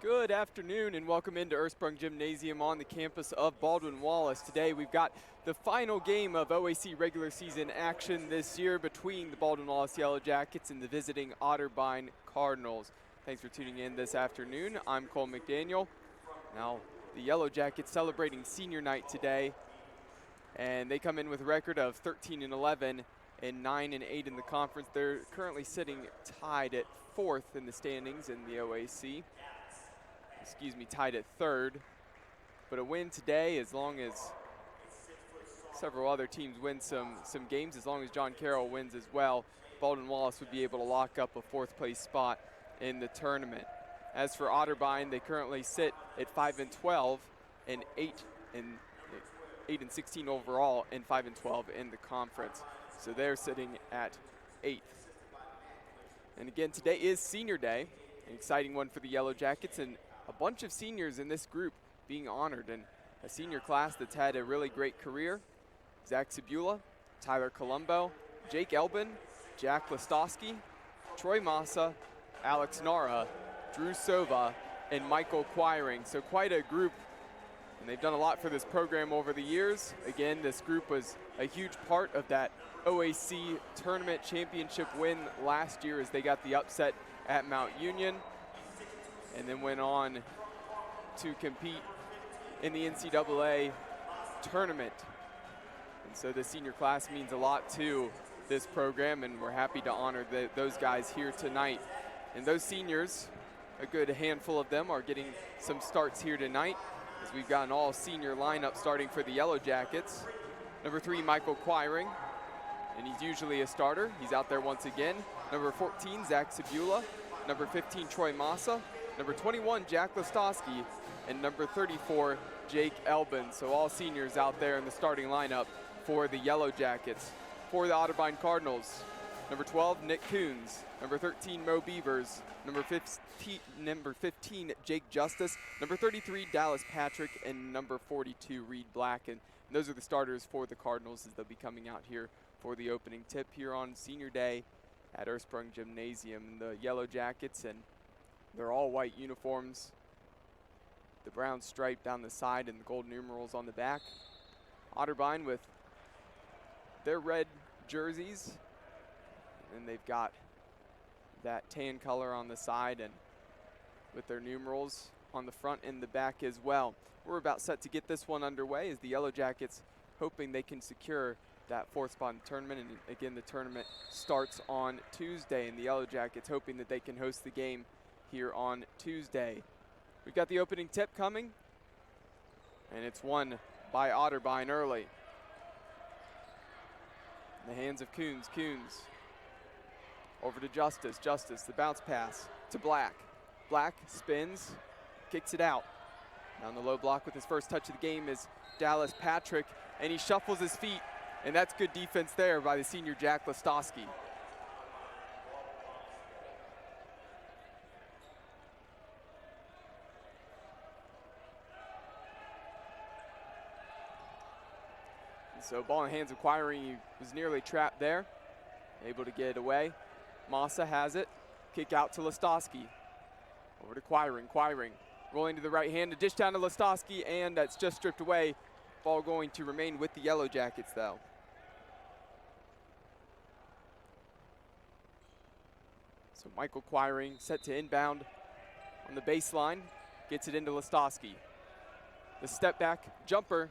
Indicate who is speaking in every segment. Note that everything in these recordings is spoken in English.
Speaker 1: Good afternoon and welcome into Ursprung Gymnasium on the campus of Baldwin Wallace. Today we've got the final game of OAC regular season action this year between the Baldwin Wallace Yellow Jackets and the visiting Otterbein Cardinals. Thanks for tuning in this afternoon. I'm Cole McDaniel. Now the Yellow Jackets celebrating senior night today, and they come in with a record of 13-11 and 9-8 in the conference. They're currently sitting tied at 4th in the standings in the OAC. Tied at 3rd. But a win today, as long as several other teams win some games, as long as John Carroll wins as well, Baldwin Wallace would be able to lock up a 4th place spot in the tournament. As for Otterbein, they currently sit at 5-12 and 8-16 overall and 5-12 in the conference. So they're sitting at 8th. And again, today is senior day, an exciting one for the Yellow Jackets, and a bunch of seniors in this group being honored, and a senior class that's had a really great career. Zach Cibula, Tyler Colombo, Jake Elbin, Jack Listowski, Troy Massa, Alex Nara, Drew Sova, and Michael Quiring. So quite a group, and they've done a lot for this program over the years. Again, this group was a huge part of that OAC tournament championship win last year as they got the upset at Mount Union, and then went on to compete in the NCAA tournament. And so the senior class means a lot to this program, and we're happy to honor those guys here tonight. And those seniors, a good handful of them, are getting some starts here tonight, as we've got an all-senior lineup starting for the Yellow Jackets. Number 3, Michael Quiring, and he's usually a starter. He's out there once again. Number 14, Zach Cibula. Number 15, Troy Massa. Number 21, Jack Listowski, and number 34, Jake Elbin. So all seniors out there in the starting lineup for the Yellow Jackets. For the Otterbein Cardinals, number 12, Nick Coons. Number 13, Mo Beavers. Number 15, Jake Justice. Number 33, Dallas Patrick, and number 42, Reed Black. And those are the starters for the Cardinals as they'll be coming out here for the opening tip here on senior day at Ursprung Gymnasium. The Yellow Jackets, and they're all white uniforms, the brown stripe down the side and the gold numerals on the back. Otterbein with their red jerseys, and they've got that tan color on the side and with their numerals on the front and the back as well. We're about set to get this one underway as the Yellow Jackets hoping they can secure that 4th spot in the tournament. And again, the tournament starts on Tuesday, and the Yellow Jackets hoping that they can host the game here on Tuesday. We've got the opening tip coming, and it's won by Otterbein early. In the hands of Coons. Coons over to Justice. Justice, the bounce pass to Black. Black spins, kicks it out. Down the low block with his first touch of the game is Dallas Patrick, and he shuffles his feet, and that's good defense there by the senior Jack Listowski. So ball in the hands of Quiring. He was nearly trapped there, able to get it away. Massa has it, kick out to Listowski. Over to Quiring. Quiring rolling to the right hand, a dish down to Listowski, and that's just stripped away. Ball going to remain with the Yellow Jackets though. So Michael Quiring set to inbound on the baseline, gets it into Listowski. The step back jumper,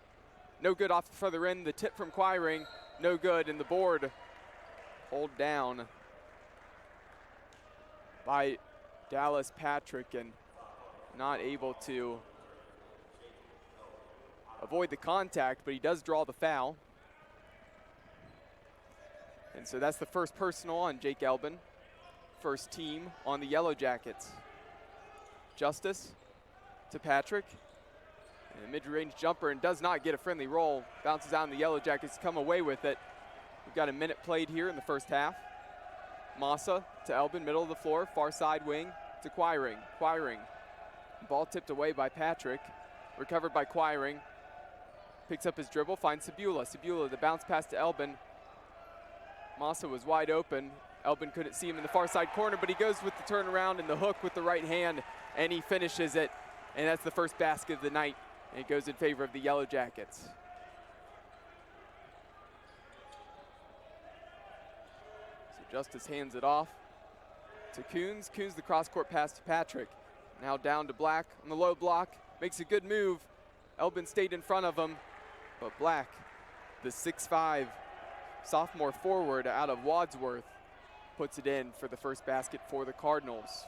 Speaker 1: no good off the further end. The tip from Quiring, no good, and the board pulled down by Dallas Patrick, and not able to avoid the contact, but he does draw the foul. And so that's the first personal on Jake Elbin, first team on the Yellow Jackets. Justice to Patrick. And a mid-range jumper, and does not get a friendly roll. Bounces out, and the Yellow Jackets come away with it. We've got a minute played here in the first half. Massa to Elbin, middle of the floor, far side wing to Quiring. Quiring, ball tipped away by Patrick, recovered by Quiring. Picks up his dribble, finds Cibula. Cibula, the bounce pass to Elbin. Massa was wide open. Elbin couldn't see him in the far side corner, but he goes with the turnaround and the hook with the right hand, and he finishes it. And that's the first basket of the night, and it goes in favor of the Yellow Jackets. So Justice hands it off to Coons. Coons the cross-court pass to Patrick. Now down to Black on the low block, makes a good move. Elbin stayed in front of him, but Black, the 6'5" sophomore forward out of Wadsworth, puts it in for the first basket for the Cardinals.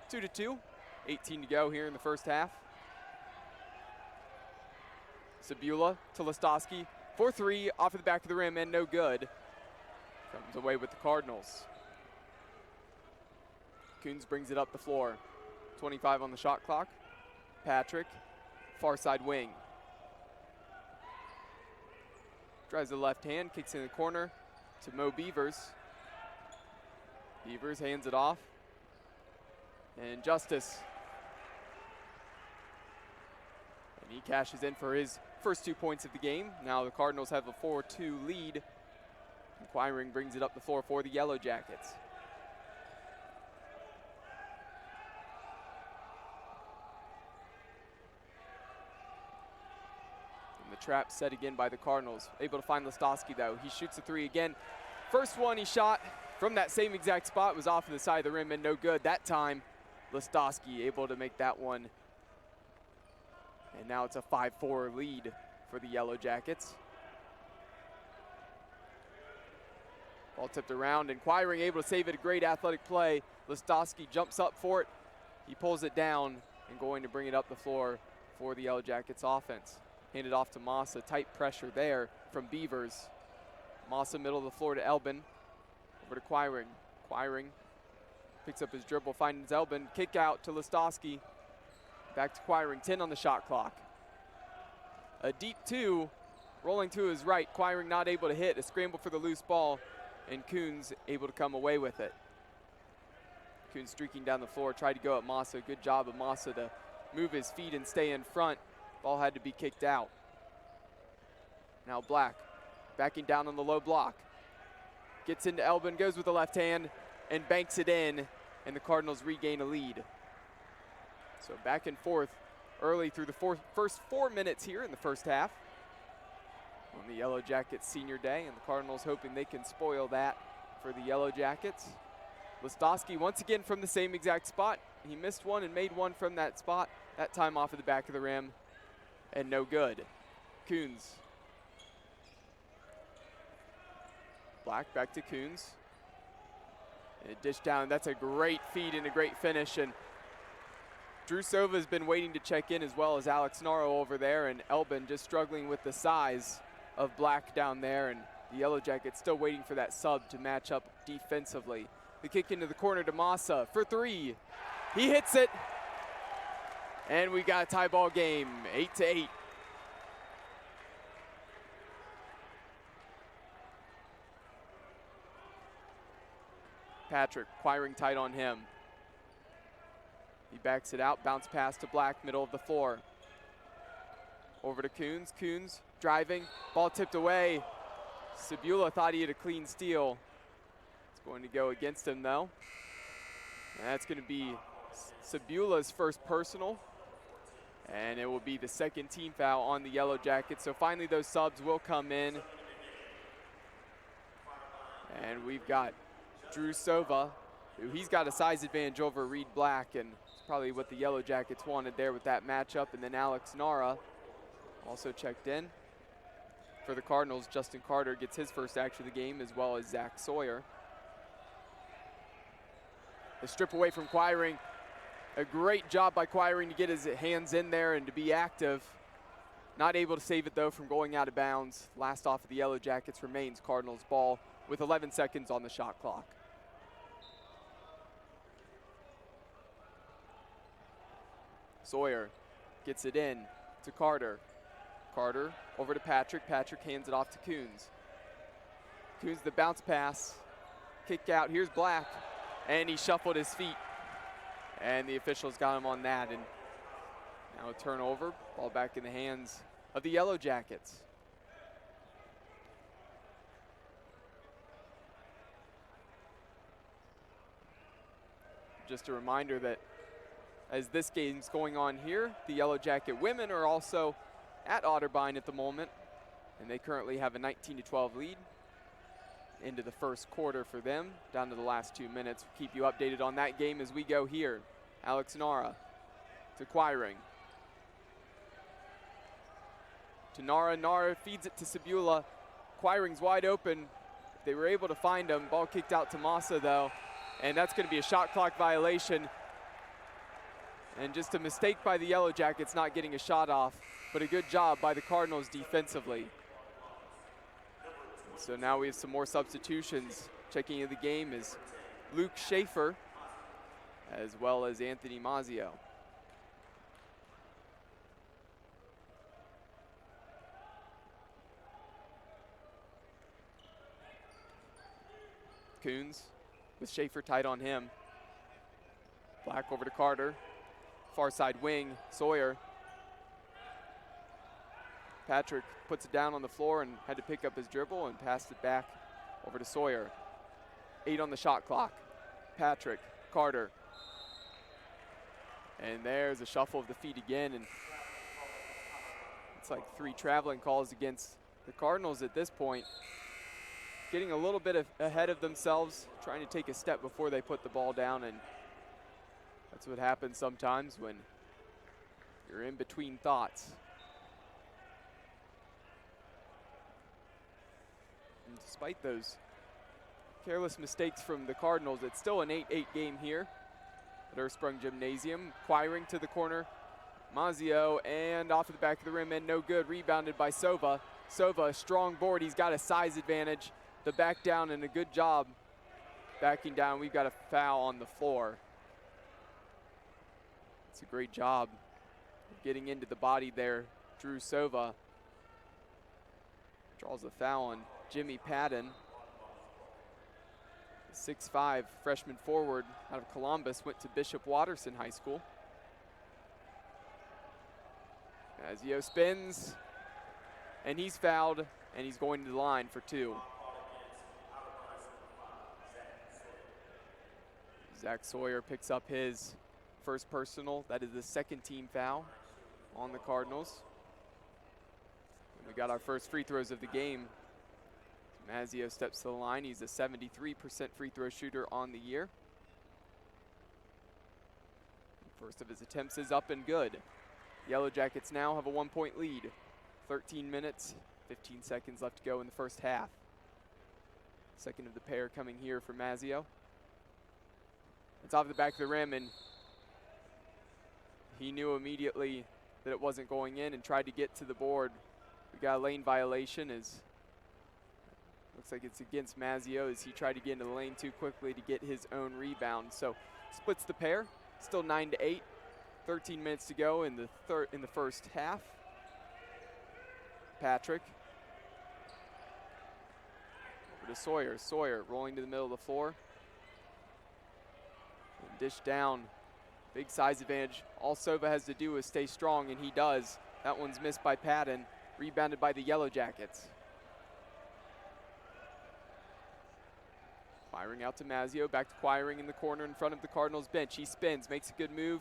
Speaker 1: 2-2, 18 to go here in the first half. Sabula to Listowski, 4-3 off of the back of the rim and no good. Comes away with the Cardinals. Coons brings it up the floor. 25 on the shot clock. Patrick, far side wing. Drives the left hand, kicks in the corner to Mo Beavers. Beavers hands it off. And Justice. And he cashes in for his first 2 points of the game. Now the Cardinals have a 4-2 lead. Inquiring brings it up the floor for the Yellow Jackets. Trap set again by the Cardinals. Able to find Listowski though. He shoots a three again. First one he shot from that same exact spot was off of the side of the rim and no good. That time, Listowski able to make that one. And now it's a 5-4 lead for the Yellow Jackets. Ball tipped around. Inquiring able to save it. A great athletic play. Listowski jumps up for it. He pulls it down and going to bring it up the floor for the Yellow Jackets offense. Handed off to Massa, tight pressure there from Beavers. Massa middle of the floor to Elbin. Over to Quiring. Quiring picks up his dribble, finds Elbin. Kick out to Listowski. Back to Quiring, 10 on the shot clock. A deep two, rolling to his right. Quiring not able to hit, a scramble for the loose ball, and Coons able to come away with it. Coons streaking down the floor, tried to go at Massa. Good job of Massa to move his feet and stay in front. Ball had to be kicked out. Now Black backing down on the low block. Gets into Elbin, goes with the left hand, and banks it in, and the Cardinals regain a lead. So back and forth early through the first 4 minutes here in the first half on the Yellow Jackets senior day, and the Cardinals hoping they can spoil that for the Yellow Jackets. Listowski once again from the same exact spot. He missed one and made one from that spot, that time off of the back of the rim. And no good. Coons. Black back to Coons. And a dish down. That's a great feed and a great finish. And Drew Sova has been waiting to check in as well as Alex Naro over there. And Elbin just struggling with the size of Black down there. And the Yellow Jackets still waiting for that sub to match up defensively. The kick into the corner to Massa for three. He hits it. And we got a tie ball game, 8-8. Patrick, Quiring tight on him. He backs it out, bounce pass to Black, middle of the floor. Over to Coons. Coons driving, ball tipped away. Sabula thought he had a clean steal. It's going to go against him though. And that's going to be Sabula's first personal. And it will be the second team foul on the Yellow Jackets. So finally those subs will come in. And we've got Drew Sova, who he's got a size advantage over Reed Black, and it's probably what the Yellow Jackets wanted there with that matchup. And then Alex Nara also checked in. For the Cardinals, Justin Carter gets his first action of the game, as well as Zach Sawyer. The strip away from Quiring. A great job by Quiring to get his hands in there and to be active. Not able to save it though from going out of bounds. Last off of the Yellow Jackets remains Cardinals ball with 11 seconds on the shot clock. Sawyer gets it in to Carter. Carter over to Patrick. Patrick hands it off to Coons. Coons the bounce pass. Kick out. Here's Black. And he shuffled his feet. And the officials got him on that. And now a turnover. Ball back in the hands of the Yellow Jackets. Just a reminder that as this game's going on here, the Yellow Jacket women are also at Otterbein at the moment, and they currently have a 19-12 lead into the first quarter for them, down to the last 2 minutes. We'll keep you updated on that game as we go here. Alex Nara to Quiring. To Nara. Nara feeds it to Sabula. Quiring's wide open. They were able to find him. Ball kicked out to Massa, though, and that's going to be a shot clock violation. And just a mistake by the Yellow Jackets not getting a shot off, but a good job by the Cardinals defensively. So now we have some more substitutions. Checking in the game is Luke Schaefer, as well as Anthony Mazio. Coons with Schaefer tight on him. Black over to Carter. Far side wing, Sawyer. Patrick puts it down on the floor and had to pick up his dribble and passed it back over to Sawyer. 8 on the shot clock. Patrick, Carter. And there's a shuffle of the feet again, and it's like 3 traveling calls against the Cardinals at this point. Getting a little bit ahead of themselves, trying to take a step before they put the ball down, and that's what happens sometimes when you're in between thoughts. And despite those careless mistakes from the Cardinals, it's still an 8-8 game here at Ursprung Gymnasium. Quiring to the corner. Mazio, and off of the back of the rim, and no good. Rebounded by Sova. Sova, strong board. He's got a size advantage. The back down, and a good job backing down. We've got a foul on the floor. It's a great job getting into the body there. Drew Sova draws a foul on Jimmy Padden. 6'5" freshman forward out of Columbus, went to Bishop Watterson High School. Mazio spins, and he's fouled, and he's going to the line for 2. Zach Sawyer picks up his first personal. That is the second team foul on the Cardinals. And we got our first free throws of the game. Mazio steps to the line. He's a 73% free throw shooter on the year. First of his attempts is up and good. Yellow Jackets now have a 1-point lead. 13 minutes, 15 seconds left to go in the first half. Second of the pair coming here for Mazio. It's off the back of the rim, and he knew immediately that it wasn't going in and tried to get to the board. We got a lane violation as looks like it's against Mazio as he tried to get into the lane too quickly to get his own rebound. So splits the pair, still 9-8. 13 minutes to go in the first half. Patrick over to Sawyer. Sawyer rolling to the middle of the floor. And dish down. Big size advantage. All Sova has to do is stay strong, and he does. That one's missed by Padden. Rebounded by the Yellow Jackets. Firing out to Mazio. Back to Quiring in the corner in front of the Cardinals bench. He spins, makes a good move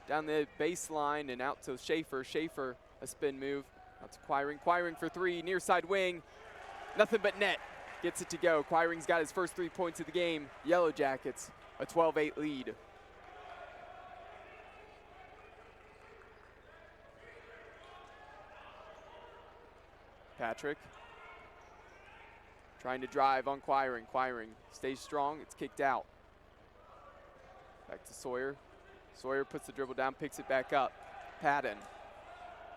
Speaker 1: down the baseline and out to Schaefer. Schaefer, a spin move. Out to Quiring. Quiring for 3, near side wing. Nothing but net. Gets it to go. Quiring's got his first 3 points of the game. Yellow Jackets, a 12-8 lead. Patrick trying to drive on Quiring. Quiring stays strong. It's kicked out. Back to Sawyer. Sawyer puts the dribble down, picks it back up. Padden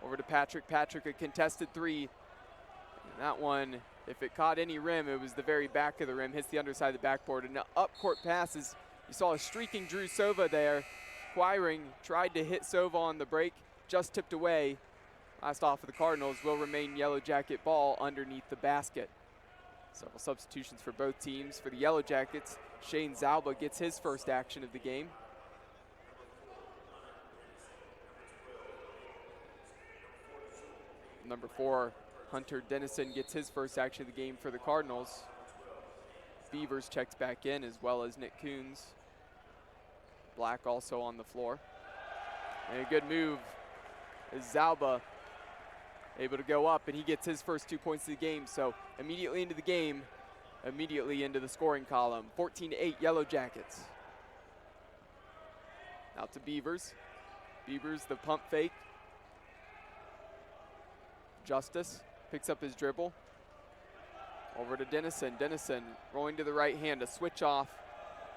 Speaker 1: over to Patrick. Patrick, a contested 3. And that one, if it caught any rim, it was the very back of the rim, hits the underside of the backboard. And now up court passes. You saw a streaking Drew Sova there. Quiring tried to hit Sova on the break, just tipped away. Last off of the Cardinals will remain Yellow Jacket ball underneath the basket. Several substitutions for both teams. For the Yellow Jackets, Shane Zalba gets his first action of the game. Number 4, Hunter Dennison gets his first action of the game for the Cardinals. Beavers checks back in, as well as Nick Coons. Black also on the floor. And a good move is Zalba able to go up, and he gets his first 2 points of the game. So immediately into the game, immediately into the scoring column. 14-8 Yellow Jackets. Out to Beavers. Beavers, the pump fake. Justice picks up his dribble. Over to Dennison. Dennison rolling to the right hand, a switch off.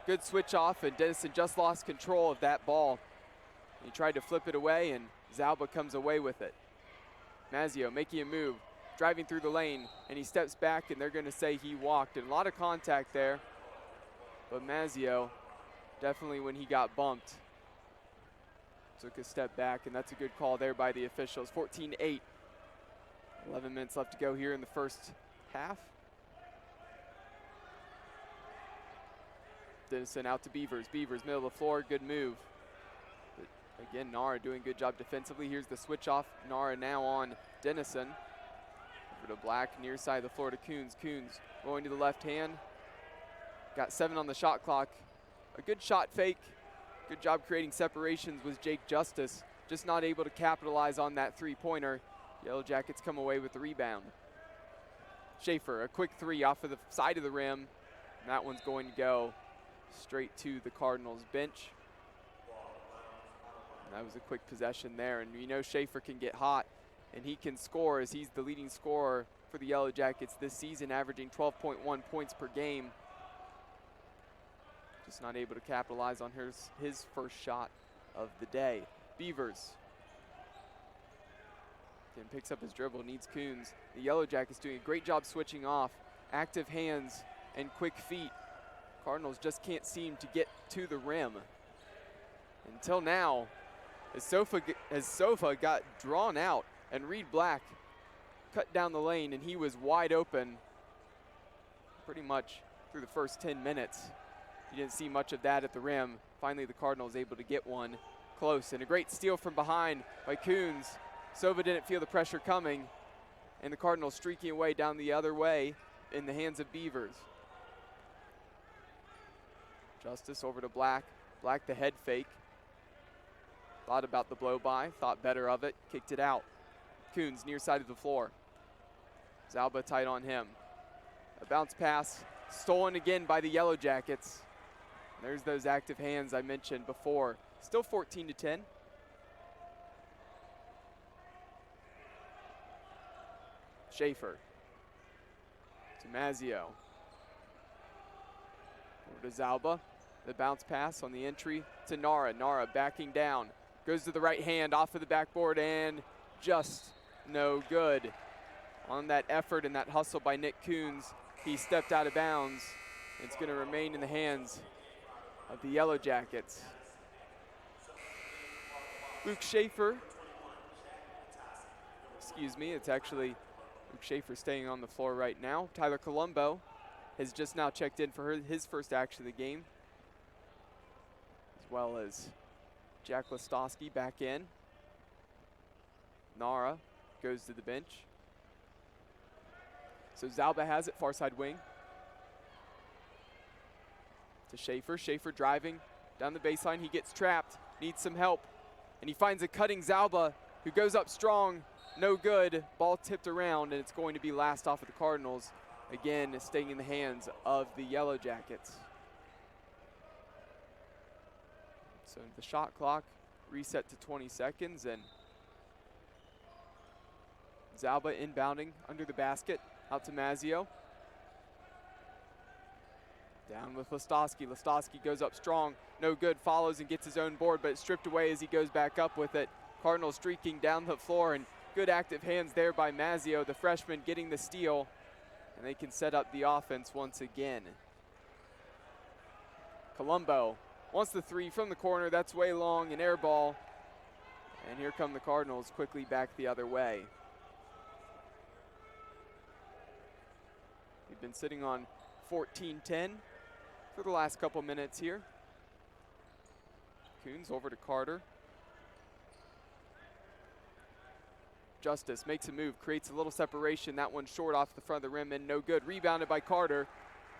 Speaker 1: Good switch off, and Dennison just lost control of that ball. He tried to flip it away, and Zalba comes away with it. Mazio making a move, driving through the lane, and he steps back, and they're going to say he walked. And a lot of contact there, but Mazio, definitely when he got bumped, took a step back, and that's a good call there by the officials. 14-8. 11 minutes left to go here in the first half. Dennison out to Beavers. Beavers, middle of the floor, good move. But again, Nara doing a good job defensively. Here's the switch off. Nara now on Dennison. Over to Black, near side of the floor to Coons. Coons going to the left hand. Got 7 on the shot clock. A good shot fake. Good job creating separations was Jake Justice. Just not able to capitalize on that three-pointer. Yellow Jackets come away with the rebound. Schaefer, a quick 3 off of the side of the rim. And that one's going to go straight to the Cardinals bench. And that was a quick possession there. And we know Schaefer can get hot, and he can score, as he's the leading scorer for the Yellow Jackets this season, averaging 12.1 points per game. Just not able to capitalize on his first shot of the day. Beavers. Again, picks up his dribble, needs Coons. The Yellow Jackets doing a great job switching off. Active hands and quick feet. Cardinals just can't seem to get to the rim. Until now, as Sofa got drawn out, and Reed Black cut down the lane, and he was wide open pretty much through the first 10 minutes. You didn't see much of that at the rim. Finally, the Cardinals able to get one close, and a great steal from behind by Coons. Sova didn't feel the pressure coming, and the Cardinals streaking away down the other way in the hands of Beavers. Justice over to Black. Black the head fake. Thought about the blow by, thought better of it, kicked it out. Coons near side of the floor. Zalba tight on him. A bounce pass, stolen again by the Yellow Jackets. There's those active hands I mentioned before. Still 14-10. Schaefer to Mazio. Over to Zalba. The bounce pass on the entry to Nara. Nara backing down. Goes to the right hand off of the backboard, and just no good. On that effort and that hustle by Nick Coons, he stepped out of bounds. It's going to remain in the hands of the Yellow Jackets. Luke Schaefer. Excuse me, it's actually Luke Schaefer staying on the floor right now. Tyler Colombo has just now checked in for his first action of the game, as well as Jack Listowski back in. Nara goes to the bench. So Zalba has it, far side wing. To Schaefer. Schaefer driving down the baseline. He gets trapped, needs some help. And he finds a cutting Zalba, who goes up strong. No good. Ball tipped around, and it's going to be last off of the Cardinals. Again, staying in the hands of the Yellow Jackets. So the shot clock reset to 20 seconds, and Zalba inbounding under the basket, out to Mazio. Down with Listowski. Listowski goes up strong, no good, follows and gets his own board, but it's stripped away as he goes back up with it. Cardinals streaking down the floor, and good active hands there by Mazio, the freshman, getting the steal, and they can set up the offense once again. Colombo wants the 3 from the corner. That's way long, an air ball. And here come the Cardinals quickly back the other way. We've been sitting on 14-10 for the last couple minutes here. Coons over to Carter. Justice makes a move, creates a little separation. That one short off the front of the rim and no good. Rebounded by Carter.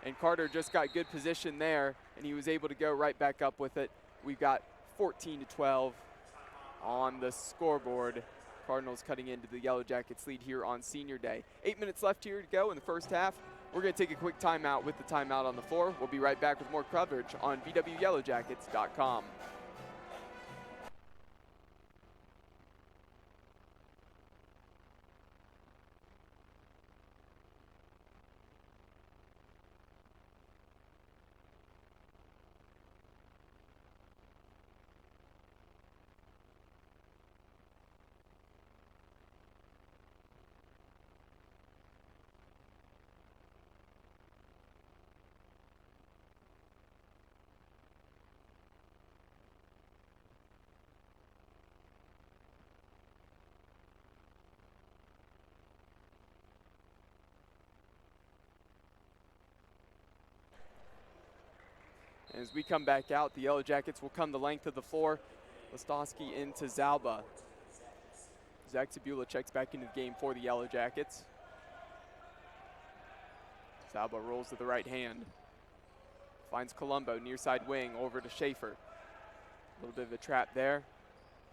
Speaker 1: And Carter just got good position there, and he was able to go right back up with it we've got 14-12 on the scoreboard. Cardinals cutting into the Yellow Jackets lead here on Senior Day. 8 minutes left here to go in the first half. We're going to take a quick timeout with the timeout on the floor. We'll be right back with more coverage on bwyellowjackets.com. As we come back out, the Yellow Jackets will come the length of the floor. Listowski into Zalba. Zach Sabula checks back into the game for the Yellow Jackets. Zalba rolls to the right hand. Finds Colombo, near side wing, over to Schaefer. A little bit of a trap there,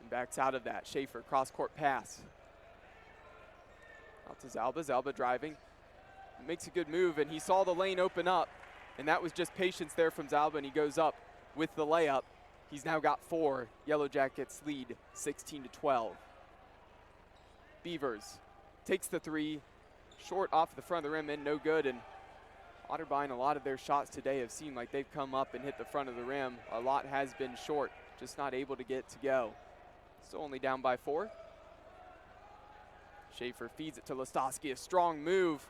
Speaker 1: and backs out of that. Schaefer, cross-court pass. Out to Zalba, Zalba driving. Makes a good move, and he saw the lane open up, and that was just patience there from Zalba, and he goes up with the layup. He's now got 4. Yellow Jackets lead 16-12. Beavers takes the 3, short off the front of the rim and no good. And Otterbein, a lot of their shots today have seemed like they've come up and hit the front of the rim. A lot has been short, just not able to get to go. Still only down by 4. Schaefer feeds it to Listowski, a strong move.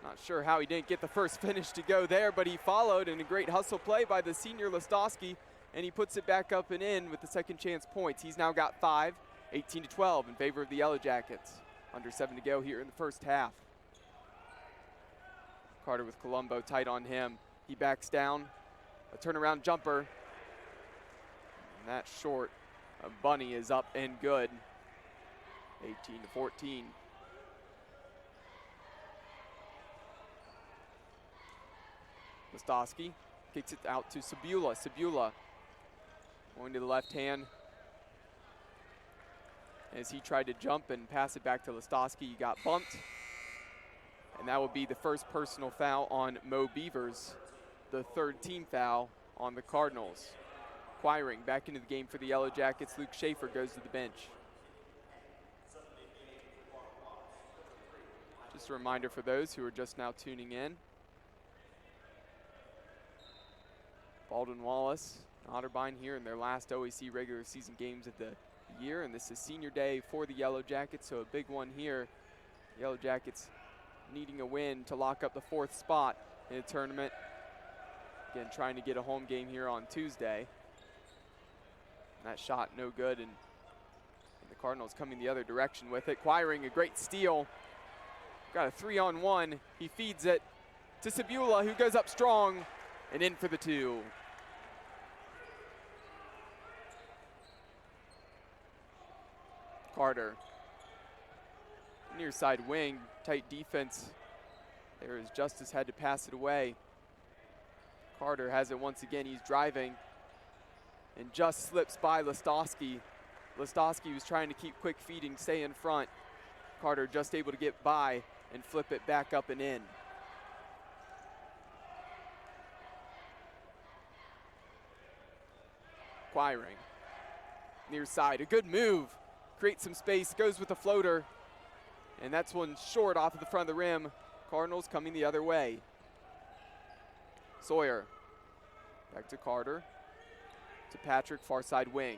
Speaker 1: Not sure how he didn't get the first finish to go there, but he followed, and a great hustle play by the senior Listowski, and he puts it back up and in with the second chance points. He's now got 5, 18-12 in favor of the Yellow Jackets. Under 7 to go here in the first half. Carter with Colombo tight on him. He backs down, a turnaround jumper. And that's short. Bunny is up and good. 18-14. Listowski kicks it out to Sabula. Sabula going to the left hand. As he tried to jump and pass it back to Listowski, he got bumped. And that will be the first personal foul on Mo Beavers, the 3rd team foul on the Cardinals. Quiring back into the game for the Yellow Jackets. Luke Schaefer goes to the bench. Just a reminder for those who are just now tuning in. Baldwin Wallace and Otterbein here in their last OAC regular season games of the year, and this is Senior Day for the Yellow Jackets, so a big one here. Yellow Jackets needing a win to lock up the 4th spot in the tournament. Again, trying to get a home game here on Tuesday. And that shot no good, and the Cardinals coming the other direction with it. Quiring, a great steal. Got a 3-on-1. He feeds it to Sabula, who goes up strong and in for the 2. Carter, near side wing, tight defense. There is Justice had to pass it away. Carter has it once again. He's driving and just slips by Listowski. Listowski was trying to keep quick feeding, stay in front. Carter just able to get by and flip it back up and in. Quiring, near side, a good move. Creates some space, goes with the floater, and that's one short off of the front of the rim. Cardinals coming the other way. Sawyer, back to Carter, to Patrick, far side wing.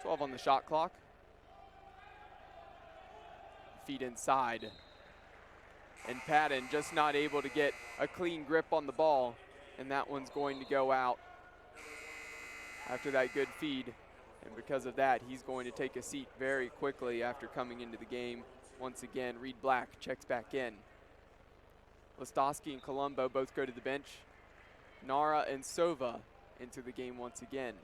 Speaker 1: .12 on the shot clock. Feed inside. And Patton just not able to get a clean grip on the ball, and that one's going to go out after that good feed. And because of that, he's going to take a seat very quickly after coming into the game. Once again, Reed Black checks back in. Listowski and Colombo both go to the bench. Nara and Sova into the game once again.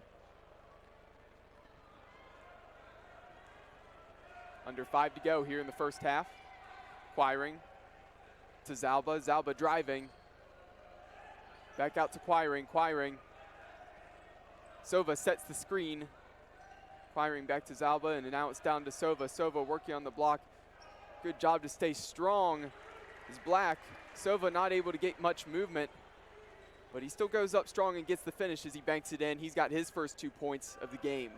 Speaker 1: Under 5 to go here in the first half. Quiring to Zalba. Zalba driving. Back out to Quiring. Sova sets the screen. Quiring back to Zalba, and now it's down to Sova. Sova working on the block. Good job to stay strong. Is Black. Sova not able to get much movement, but he still goes up strong and gets the finish as he banks it in. He's got his first 2 points of the game.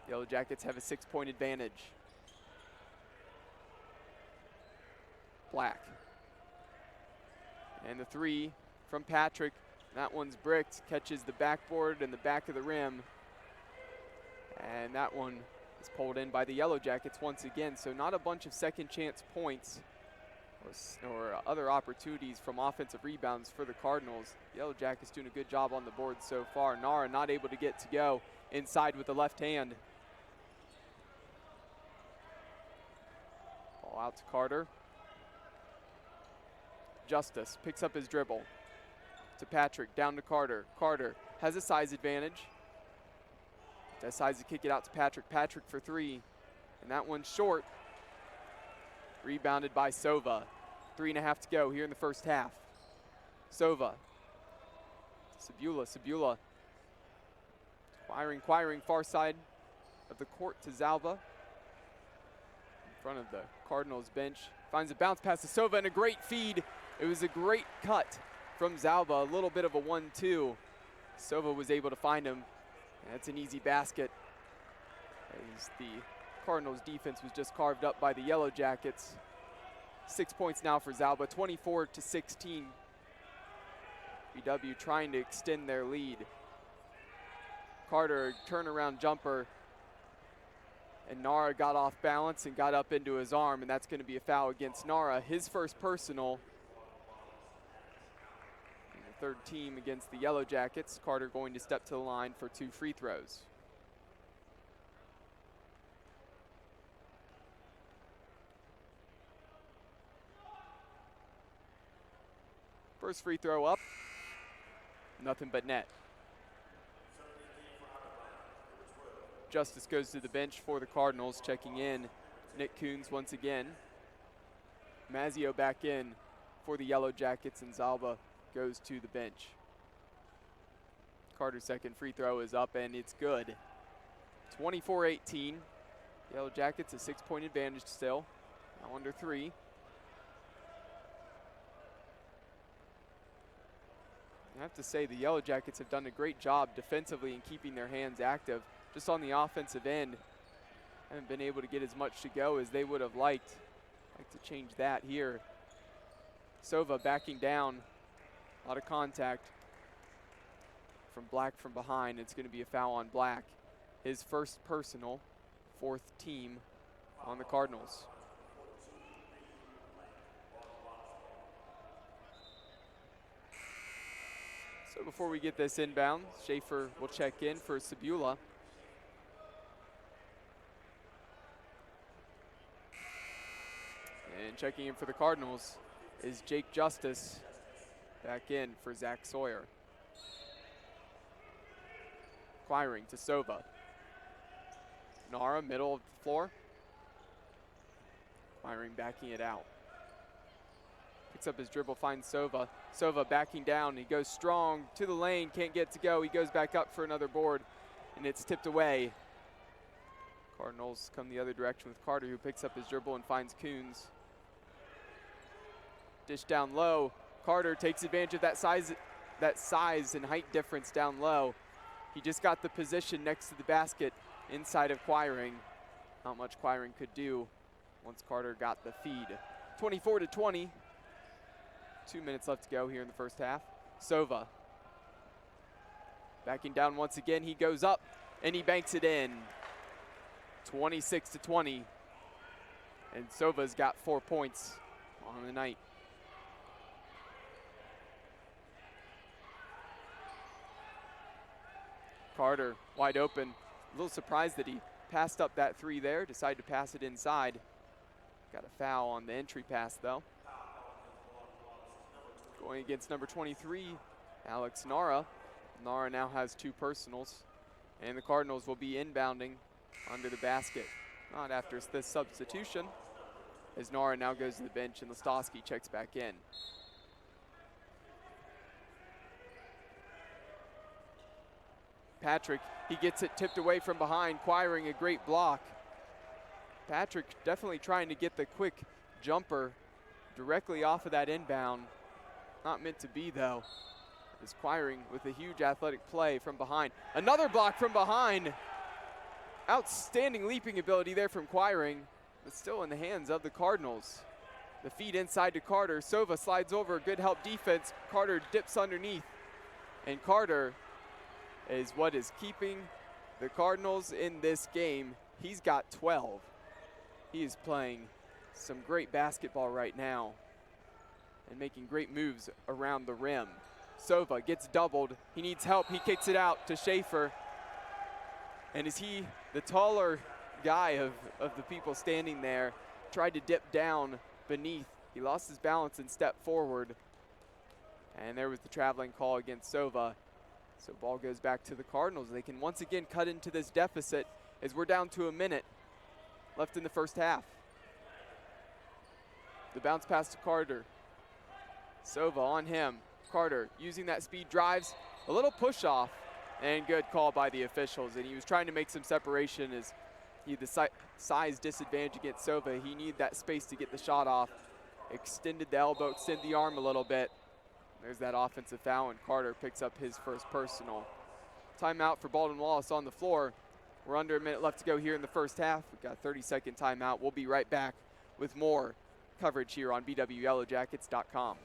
Speaker 1: Yellow Jackets have a 6-point advantage. Black. And the 3 from Patrick. That one's bricked, catches the backboard and the back of the rim. And that one is pulled in by the Yellow Jackets once again. So not a bunch of second chance points or other opportunities from offensive rebounds for the Cardinals. The Yellow Jackets doing a good job on the board so far. Nara not able to get to go inside with the left hand. Ball out to Carter. Justice picks up his dribble. To Patrick, down to Carter. Carter has a size advantage. Decides to kick it out to Patrick. Patrick for 3, and that one's short. Rebounded by Sova. 3.5 to go here in the first half. Sova. Sabula. Quiring far side of the court to Zalba. In front of the Cardinals bench. Finds a bounce pass to Sova and a great feed. It was a great cut from Zalba, a little bit of a 1-2. Sova was able to find him. And that's an easy basket, as the Cardinals defense was just carved up by the Yellow Jackets. 6 points now for Zalba, 24-16. BW trying to extend their lead. Carter, turnaround jumper. And Nara got off balance and got up into his arm, and that's going to be a foul against Nara. His first personal. Third team against the Yellow Jackets. Carter going to step to the line for 2 free throws. First free throw up. Nothing but net. Justice goes to the bench for the Cardinals, checking in. Nick Coons once again. Mazzio back in for the Yellow Jackets, and Zalba goes to the bench. Carter's second free throw is up, and it's good. 24-18. Yellow Jackets a 6-point advantage still. Now under 3. I have to say the Yellow Jackets have done a great job defensively in keeping their hands active. Just on the offensive end, haven't been able to get as much to go as they would have liked. Like to change that here. Sova backing down. A lot of contact from Black from behind. It's going to be a foul on Black. His first personal, 4th team on the Cardinals. So before we get this inbound, Schaefer will check in for Sabula. And checking in for the Cardinals is Jake Justice. Back in for Zach Sawyer. Quiring to Sova. Nara, middle of the floor. Quiring backing it out. Picks up his dribble, finds Sova. Sova backing down. He goes strong to the lane, can't get to go. He goes back up for another board, and it's tipped away. Cardinals come the other direction with Carter, who picks up his dribble and finds Coons. Dish down low. Carter takes advantage of that size and height difference down low. He just got the position next to the basket inside of Quiring. Not much Quiring could do once Carter got the feed. 24-20. 2 minutes left to go here in the first half. Sova backing down once again. He goes up and he banks it in. 26-20. And Sova's got 4 points on the night. Carter wide open. A little surprised that he passed up that 3 there. Decided to pass it inside. Got a foul on the entry pass though. Going against number 23, Alex Nara. Nara now has 2 personals. And the Cardinals will be inbounding under the basket. Not after this substitution. as Nara now goes to the bench and Listowski checks back in. Patrick, he gets it tipped away from behind, acquiring a great block. Patrick definitely trying to get the quick jumper directly off of that inbound. Not meant to be though. Is acquiring with a huge athletic play from behind. Another block from behind. Outstanding leaping ability there from Quiring, but still in the hands of the Cardinals. The feed inside to Carter. Sova slides over, good help defense. Carter dips underneath, and Carter is what is keeping the Cardinals in this game. He's got 12. He is playing some great basketball right now and making great moves around the rim. Sova gets doubled. He needs help. He kicks it out to Schaefer. And is he the taller guy of the people standing there? Tried to dip down beneath. He lost his balance and stepped forward. And there was the traveling call against Sova. So ball goes back to the Cardinals. They can once again cut into this deficit as we're down to a minute left in the first half. The bounce pass to Carter. Sova on him. Carter using that speed, drives, a little push off, and good call by the officials. And he was trying to make some separation as he had the size disadvantage against Sova. He needed that space to get the shot off. Extended the elbow, extended the arm a little bit. There's that offensive foul, and Carter picks up his first personal. Timeout for Baldwin Wallace on the floor. We're under a minute left to go here in the first half. We've got a 30-second timeout. We'll be right back with more coverage here on BWYellowJackets.com.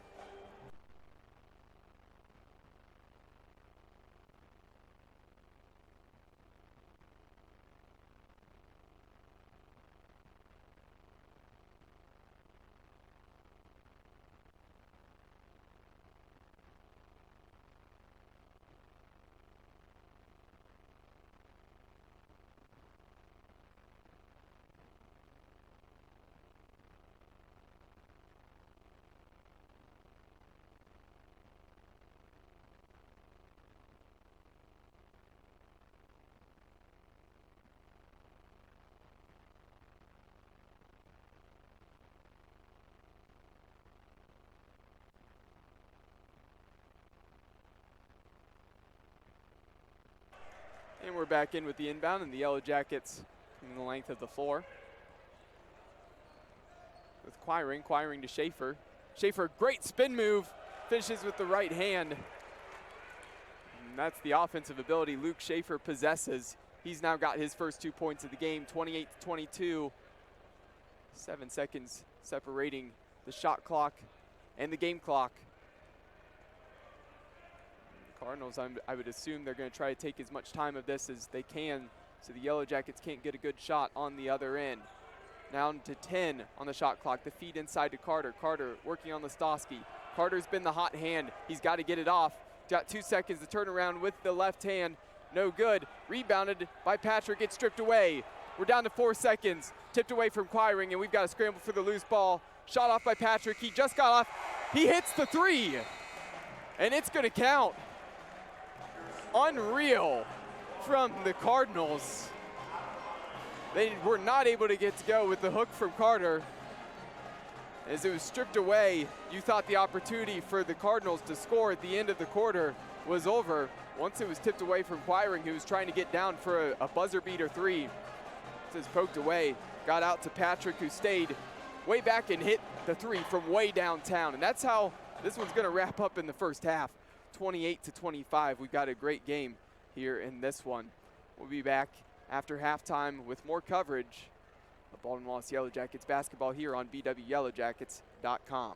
Speaker 1: And we're back in with the inbound, and the Yellow Jackets in the length of the floor. With Quiring to Schaefer. Schaefer, great spin move, finishes with the right hand. And that's the offensive ability Luke Schaefer possesses. He's now got his first 2 points of the game, 28-22. 7 seconds separating the shot clock and the game clock. Cardinals, I would assume they're going to try to take as much time of this as they can so the Yellow Jackets can't get a good shot on the other end. Now to 10 on the shot clock. The feed inside to Carter. Carter working on Listowski. Carter's been the hot hand. He's got to get it off. Got 2 seconds to turn around with the left hand. No good. Rebounded by Patrick. It's stripped away. We're down to 4 seconds. Tipped away from Quiring, and we've got to scramble for the loose ball. Shot off by Patrick. He just got off. He hits the three, and it's going to count. Unreal from the Cardinals. They were not able to get to go with the hook from Carter. As it was stripped away, you thought the opportunity for the Cardinals to score at the end of the quarter was over. Once it was tipped away from Quiring, who was trying to get down for a buzzer beater three. It was poked away, got out to Patrick, who stayed way back and hit the three from way downtown. And that's how this one's gonna wrap up in the first half. 28-25. We've got a great game here in this one. We'll be back after halftime with more coverage of Baldwin Wallace Yellow Jackets basketball here on BWYellowJackets.com.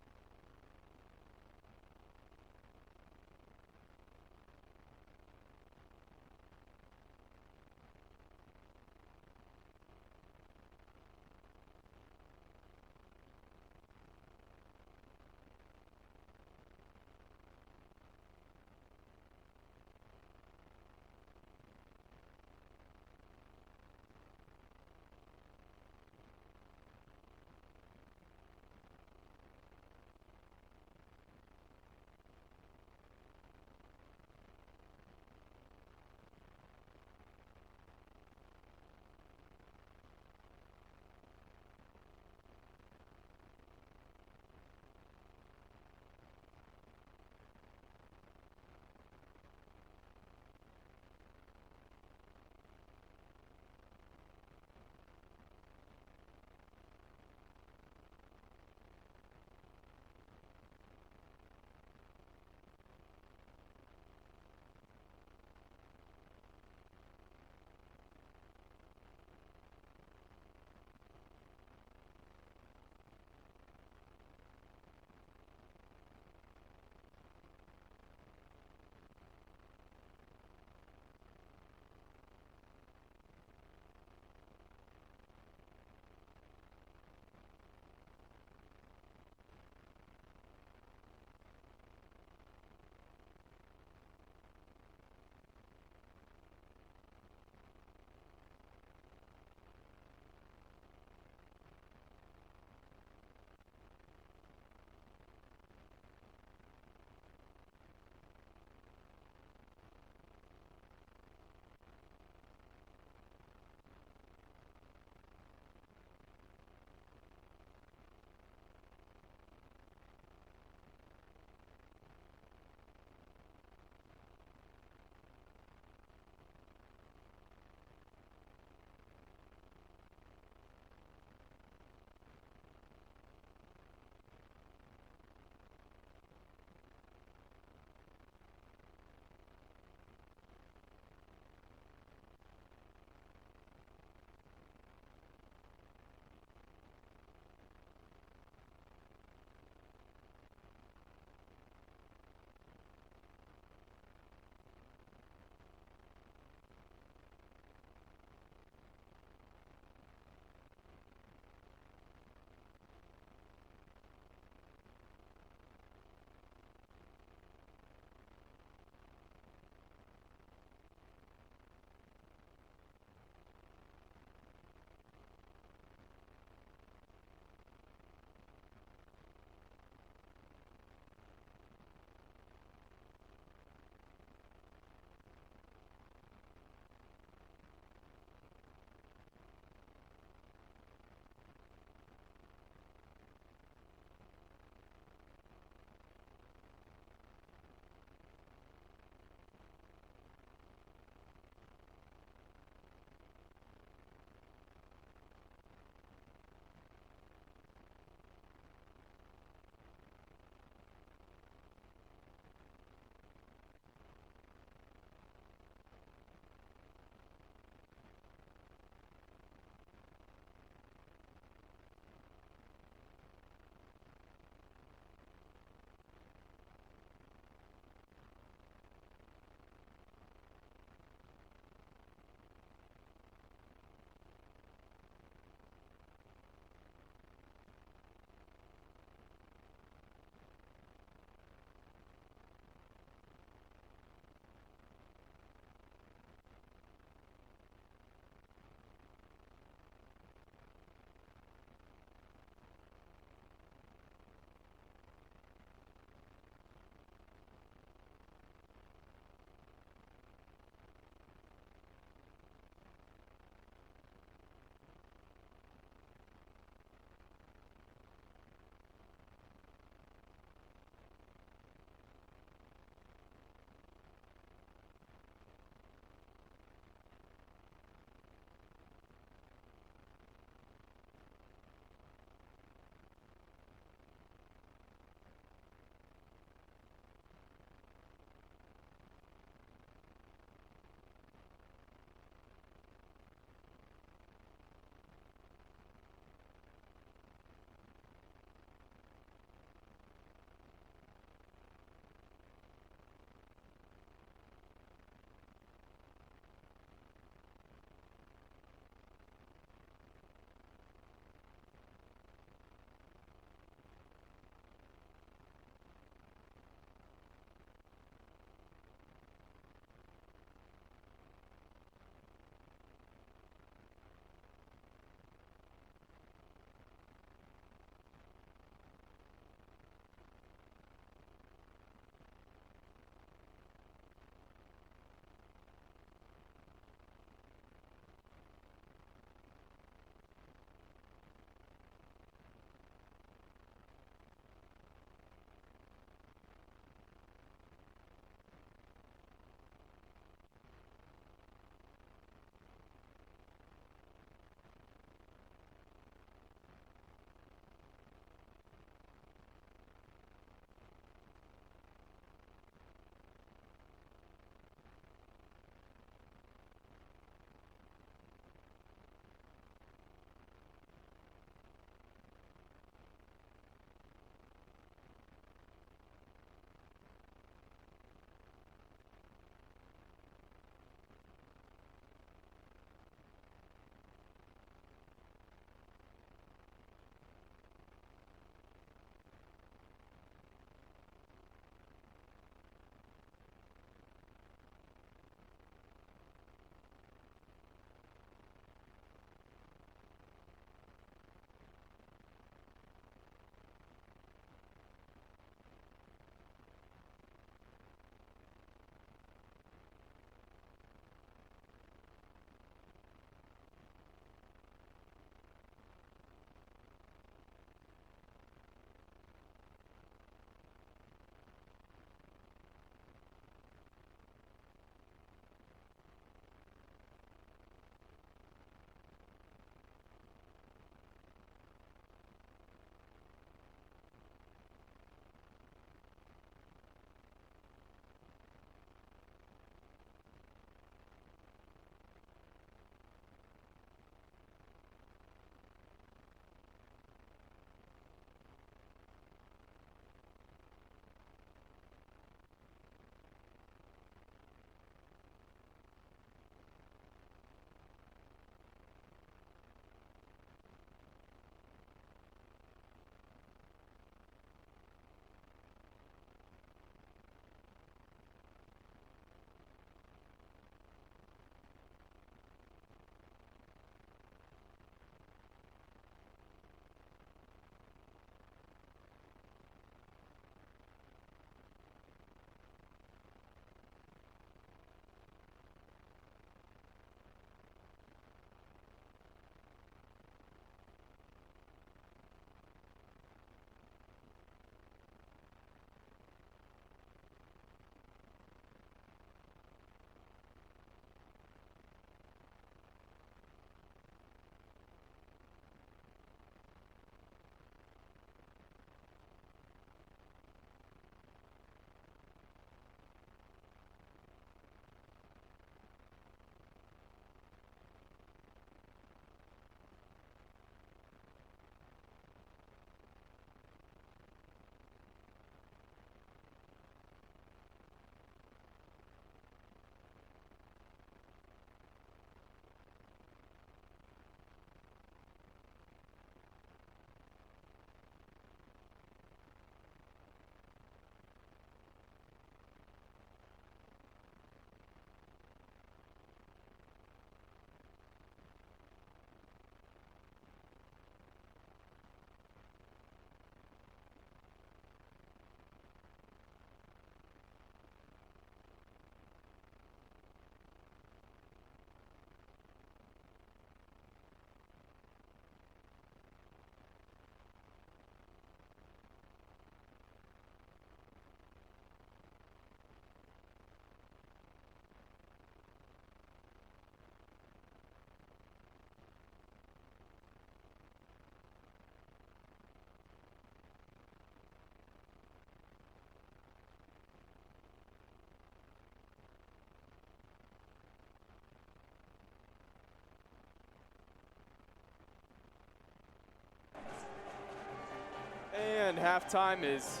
Speaker 1: And halftime is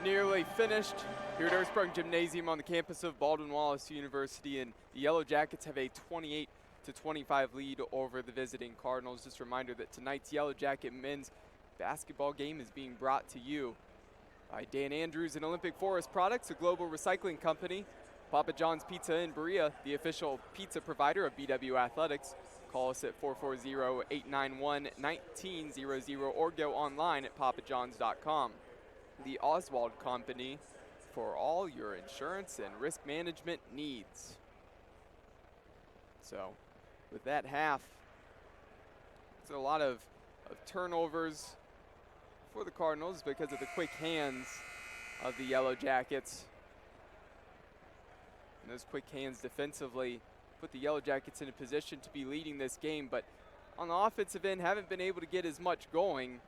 Speaker 1: nearly finished here at Ursprung Gymnasium on the campus of Baldwin Wallace University, and the Yellow Jackets have a 28-25 lead over the visiting Cardinals. Just a reminder that tonight's Yellow Jacket men's basketball game is being brought to you by Dan Andrews and Olympic Forest Products, a global recycling company, Papa John's Pizza in Berea, the official pizza provider of BW Athletics. Call us at 440-891-1900 or go online at papajohns.com. The Oswald Company for all your insurance and risk management needs. So with that half, it's a lot of turnovers for the Cardinals because of the quick hands of the Yellow Jackets. And those quick hands defensively put the Yellow Jackets in a position to be leading this game, but on the offensive end haven't been able to get as much going.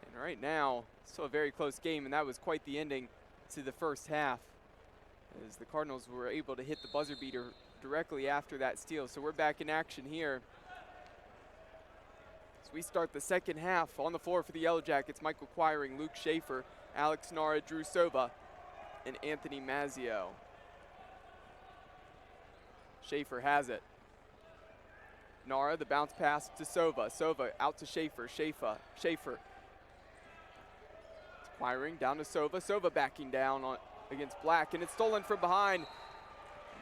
Speaker 1: And right now, still a very close game, and that was quite the ending to the first half, as the Cardinals were able to hit the buzzer beater directly after that steal. So we're back in action here as we start the second half. On the floor for the Yellow Jackets, Michael Quiring, Luke Schaefer, Alex Nara, Drew Sova, and Anthony Mazzio. Schaefer has it. Nara, the bounce pass to Sova. Sova out to Schaefer. Schaefer. Quiring down to Sova. Sova backing down against Black, and it's stolen from behind.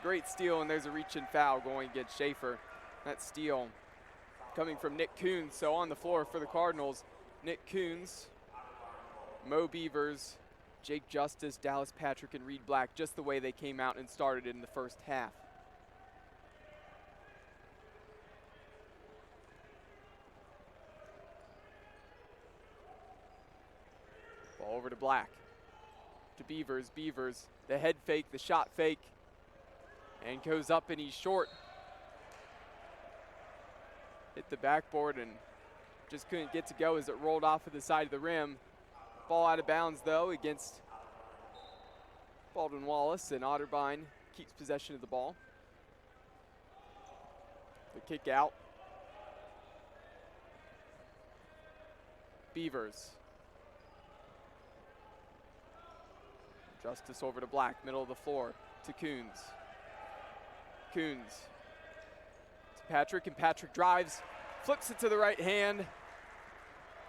Speaker 1: Great steal, and there's a reach and foul going against Schaefer. That steal coming from Nick Coons. So on the floor for the Cardinals, Nick Coons, Mo Beavers, Jake Justice, Dallas Patrick, and Reed Black, just the way they came out and started in the first half. Ball over to Black, to Beavers. Beavers, the head fake, the shot fake, and goes up, and he's short. Hit the backboard and just couldn't get to go as it rolled off of the side of the rim. Ball out of bounds though against Baldwin Wallace, and Otterbein keeps possession of the ball. The kick out. Beavers. Justice over to Black, middle of the floor to Coons. Coons to Patrick, and Patrick drives, flips it to the right hand,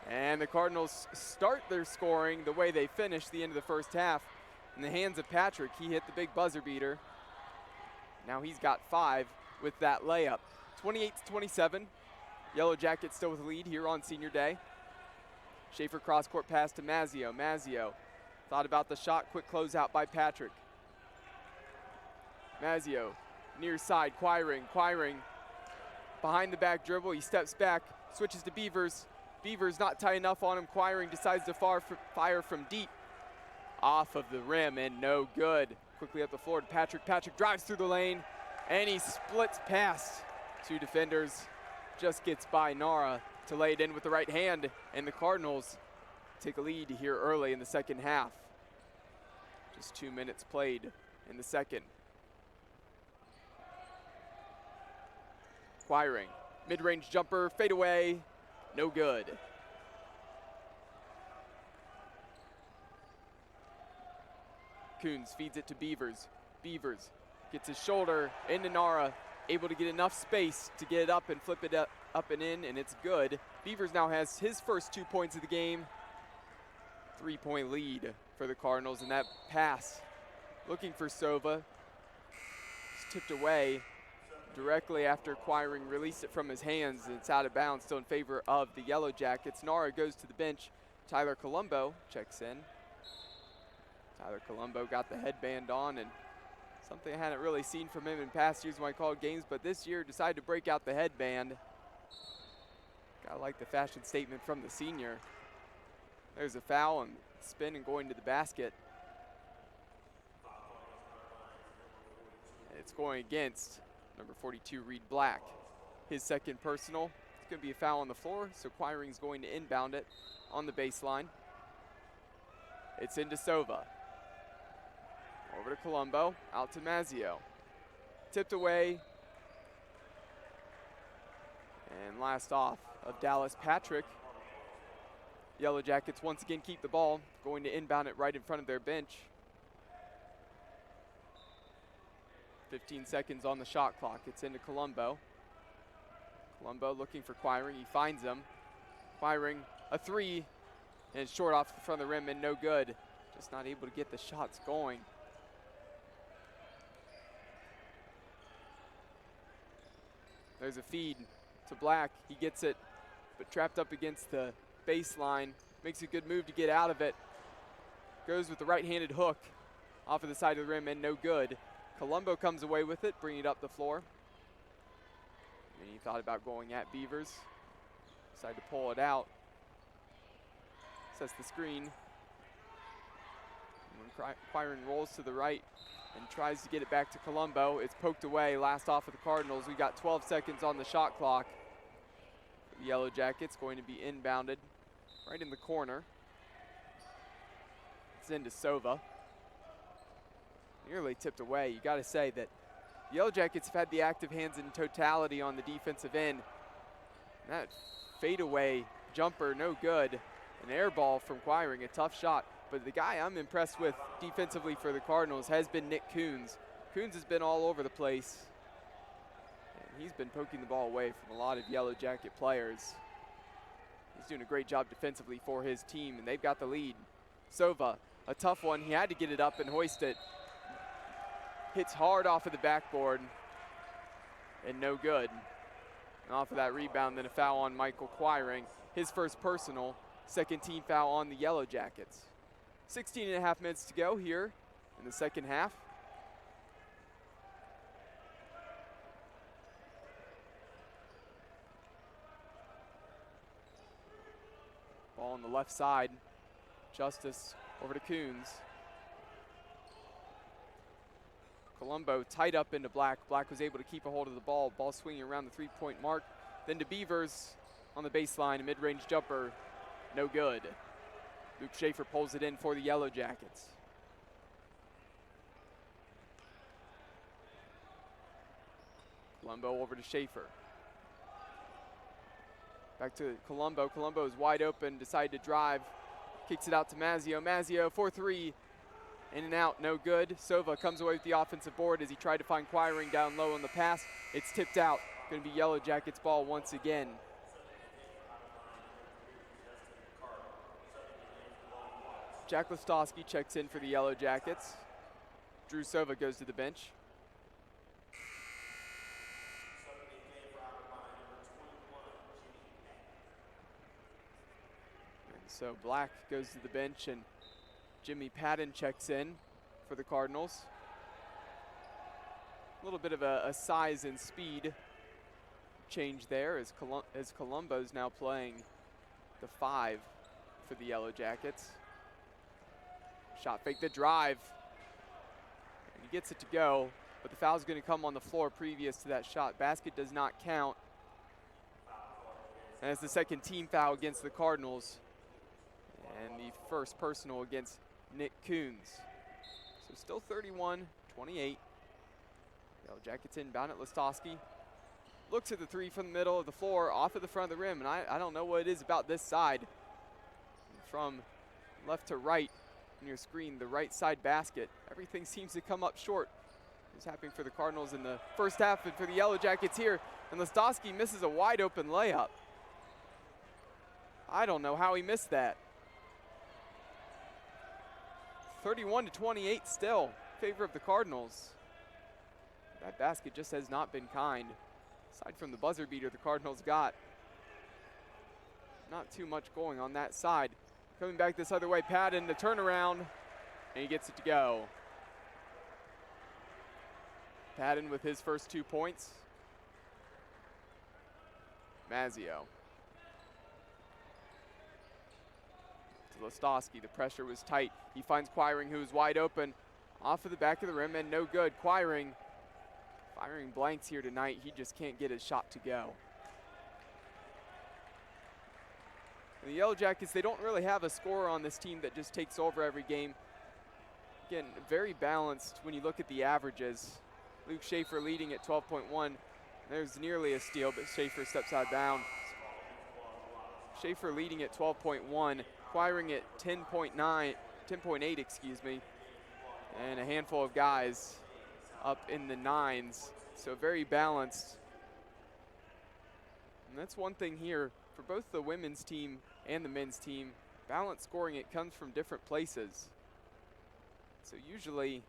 Speaker 1: and the Cardinals start their scoring the way they finished the end of the first half. In the hands of Patrick, he hit the big buzzer beater. Now he's got 5 with that layup. 28-27, Yellow Jackets still with the lead here on senior day. Schaefer cross-court pass to Mazzio. Mazzio thought about the shot, quick closeout by Patrick. Mazzio, near side, Quiring behind the back dribble, he steps back, switches to Beavers. Beavers not tight enough on him. Quiring decides to fire from deep, off of the rim, and no good. Quickly up the floor to Patrick. Patrick drives through the lane, and he splits past 2 defenders. Just gets by Nara to lay it in with the right hand, and the Cardinals take a lead here early in the second half. Just 2 minutes played in the second. Quiring, mid-range jumper, fade away, no good. Coons feeds it to Beavers. Beavers gets his shoulder into Nara, able to get enough space to get it up and flip it up and in, and it's good. Beavers now has his first 2 points of the game. 3-point lead for the Cardinals, and that pass looking for Sova. It's tipped away directly after Quiring released it from his hands, and it's out of bounds, still in favor of the Yellow Jackets. Nara goes to the bench. Tyler Colombo checks in. Tyler Colombo got the headband on, and something I hadn't really seen from him in past years when I called games, but this year decided to break out the headband. Gotta like the fashion statement from the senior. There's a foul and spin and going to the basket. And it's going against number 42, Reed Black. His second personal. It's going to be a foul on the floor, so Quiring's going to inbound it on the baseline. It's into Sova. Over to Colombo, out to Mazzio. Tipped away. And last off of Dallas Patrick Yellow Jackets once again keep the ball, going to inbound it right in front of their bench. 15 seconds on the shot clock. It's into Colombo. Colombo looking for Quiring. He finds him. Quiring, a three, and it's short off the front of the rim and no good. Just not able to get the shots going. There's a feed to Black. He gets it, but trapped up against the baseline. Makes a good move to get out of it. Goes with the right-handed hook off of the side of the rim and no good. Colombo comes away with it, bringing it up the floor. And he thought about going at Beavers. Decided to pull it out. Sets the screen. And when Quiring rolls to the right and tries to get it back to Colombo, it's poked away, last off of the Cardinals. We've got 12 seconds on the shot clock. The Yellow Jackets going to be inbounded right in the corner. It's into Sova. Nearly tipped away. You got to say that the Yellow Jackets have had the active hands in totality on the defensive end. That fadeaway jumper, no good. An air ball from Quiring, a tough shot. But the guy I'm impressed with defensively for the Cardinals has been Nick Coons. Coons has been all over the place. And he's been poking the ball away from a lot of Yellow Jacket players. He's doing a great job defensively for his team, and they've got the lead. Sova, a tough one. He had to get it up and hoist it. Hits hard off of the backboard and no good. And off of that rebound, then a foul on Michael Quiring. His first personal, second team foul on the Yellow Jackets. 16 and a half minutes to go here in the second half. Ball on the left side. Justice over to Coons. Colombo tied up into Black. Black was able to keep a hold of the ball. Ball swinging around the three-point mark. Then to Beavers on the baseline. A mid-range jumper, no good. Luke Schaefer pulls it in for the Yellow Jackets. Colombo over to Schaefer. Back to Colombo. Colombo is wide open, decided to drive. Kicks it out to Mazzio. Mazzio for three. In and out, no good. Sova comes away with the offensive board as he tried to find Quiring down low on the pass. It's tipped out. Going to be Yellow Jackets ball once again. Jack Listowski checks in for the Yellow Jackets. Drew Sova goes to the bench. And so Black goes to the bench and Jimmy Patton checks in for the Cardinals. A little bit of a size and speed change there as Colombo's now playing the 5 for the Yellow Jackets. Shot fake the drive. And he gets it to go, but the foul's going to come on the floor previous to that shot. Basket does not count. And it's the second team foul against the Cardinals. And the first personal against Nick Coons. So still 31-28. Yellow Jackets inbound at Listowski. Looks at the three from the middle of the floor, off of the front of the rim, and I don't know what it is about this side. From left to right on your screen, the right side basket, everything seems to come up short. It's happening for the Cardinals in the first half and for the Yellow Jackets here. And Listowski misses a wide open layup. I don't know how he missed that. 31-28 still in favor of the Cardinals. That basket just has not been kind. Aside from the buzzer beater the Cardinals got. Not too much going on that side. Coming back this other way, Patton, the turnaround, and he gets it to go. Patton with his first 2 points. Mazzio. To Listowski, the pressure was tight. He finds Quiring, who is wide open. Off of the back of the rim and no good. Quiring firing blanks here tonight. He just can't get his shot to go. And the Yellow Jackets, they don't really have a scorer on this team that just takes over every game. Again, very balanced when you look at the averages. Luke Schaefer leading at 12.1. There's nearly a steal, but Schaefer steps out of bounds. Schaefer leading at 12.1, acquiring at 10.8, excuse me, and a handful of guys up in the 9s. So very balanced. And that's one thing here for both the women's team and the men's team. Balanced scoring, it comes from different places. So usually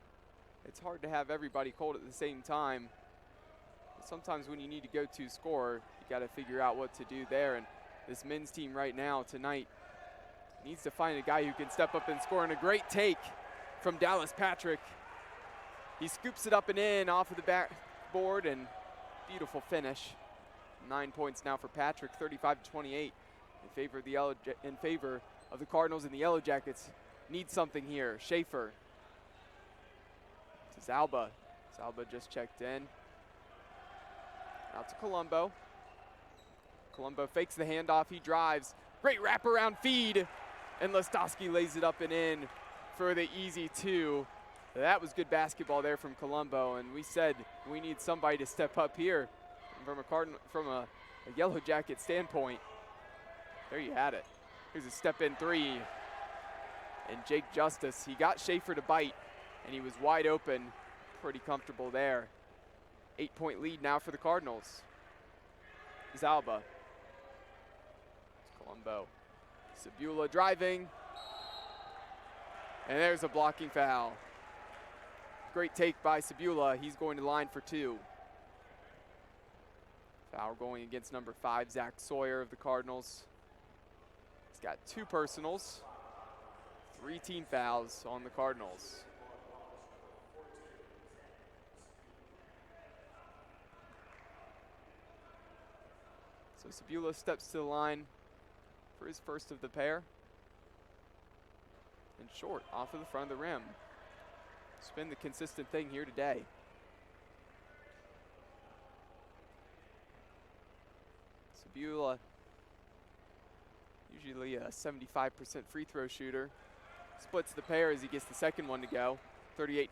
Speaker 1: it's hard to have everybody cold at the same time. But sometimes when you need to go to score, you got to figure out what to do there. And this men's team right now tonight needs to find a guy who can step up and score. And a great take from Dallas Patrick. He scoops it up and in off of the backboard, and beautiful finish. 9 points now for Patrick, 35-28 in favor of the Cardinals, and the Yellow Jackets need something here. Schaefer to Zalba. Zalba just checked in. Out to Colombo. Colombo fakes the handoff, he drives. Great wraparound feed, and Listowski lays it up and in for the easy 2. That was good basketball there from Colombo, and we said we need somebody to step up here from a Yellow Jacket standpoint. There you had it. Here's a step-in 3. And Jake Justice, he got Schaefer to bite, and he was wide open, pretty comfortable there. 8-point lead now for the Cardinals. Zalba. It's Colombo. Sabula driving. And there's a blocking foul. Great take by Sabula. He's going to line for 2. Foul going against number 5, Zach Sawyer of the Cardinals. He's got 2 personals, 3 team fouls on the Cardinals. So Sabula steps to the line for his first of the pair. And short, off of the front of the rim. It's been the consistent thing here today. Sabula, usually a 75% free throw shooter, splits the pair as he gets the second one to go, 38-31.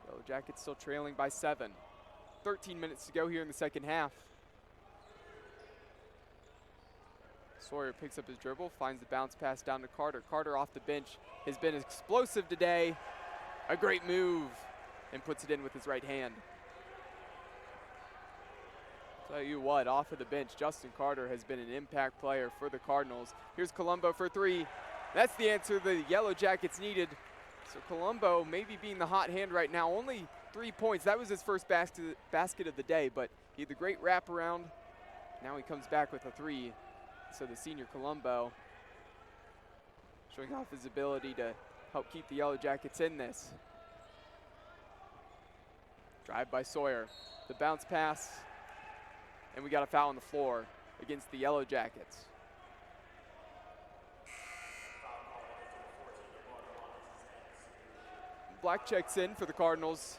Speaker 1: Yellow Jackets still trailing by 7. 13 minutes to go here in the second half. Sawyer picks up his dribble, finds the bounce pass down to Carter. Carter off the bench has been explosive today. A great move, and puts it in with his right hand. Tell you what, off of the bench, Justin Carter has been an impact player for the Cardinals. Here's Colombo for 3. That's the answer the Yellow Jackets needed. So Colombo maybe being the hot hand right now, only 3 points. That was his first basket of the day, but he had the great wraparound. Now he comes back with a 3. So the senior Colombo showing off his ability to help keep the Yellow Jackets in this. Drive by Sawyer. The bounce pass. And we got a foul on the floor against the Yellow Jackets. Black checks in for the Cardinals.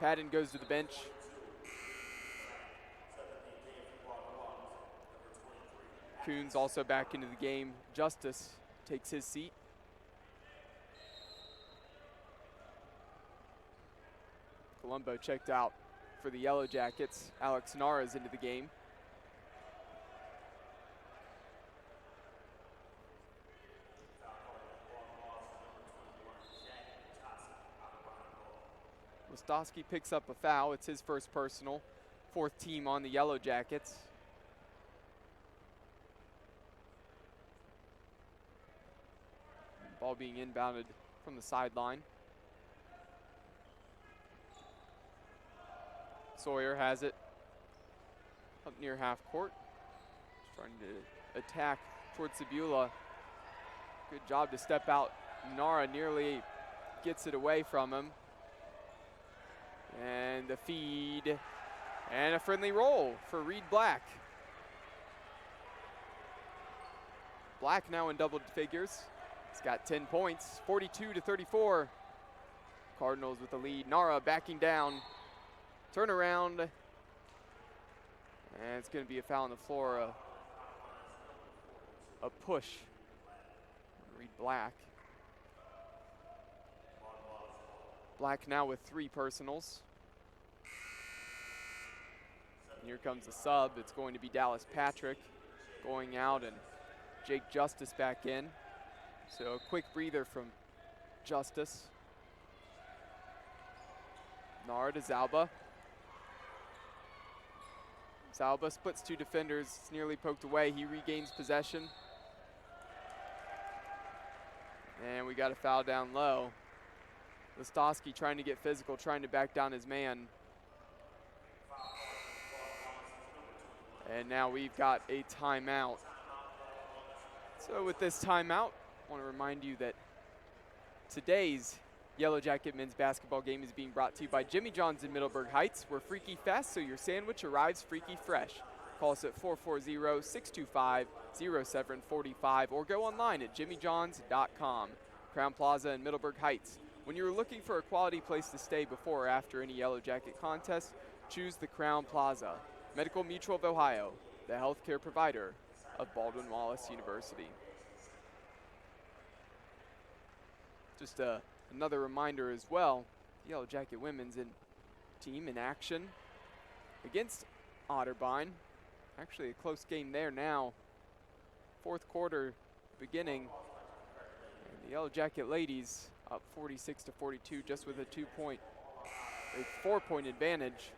Speaker 1: Patton goes to the bench. Coons also back into the game. Justice takes his seat. Colombo checked out for the Yellow Jackets. Alex Nara's into the game. Listowski picks up a foul. It's his first personal. 4th team on the Yellow Jackets. Ball being inbounded from the sideline. Sawyer has it up near half court. Just trying to attack towards Sabula. Good job to step out. Nara nearly gets it away from him. And the feed. And a friendly roll for Reed Black. Black now in double figures. He's got 10 points, 42-34. Cardinals with the lead. Nara backing down. Turnaround. And it's going to be a foul on the floor. A push. Reed Black. Black now with 3 personals. And here comes the sub. It's going to be Dallas Patrick going out and Jake Justice back in. So a quick breather from Justice. Nara to Zalba. Zalba splits two defenders. It's nearly poked away. He regains possession. And we got a foul down low. Listowski trying to get physical, trying to back down his man. And now we've got a timeout. So with this timeout, I want to remind you that today's Yellow Jacket men's basketball game is being brought to you by Jimmy John's in Middleburg Heights. We're freaky fast, so your sandwich arrives freaky fresh. Call us at 440-625-0745 or go online at jimmyjohns.com. Crown Plaza in Middleburg Heights. When you're looking for a quality place to stay before or after any Yellow Jacket contest, choose the Crown Plaza. Medical Mutual of Ohio, the healthcare provider of Baldwin Wallace University. Just another reminder as well, Yellow Jacket women's team in action against Otterbein. Actually a close game there now. Fourth quarter beginning. And the Yellow Jacket ladies up 46-42 just with a 4-point advantage.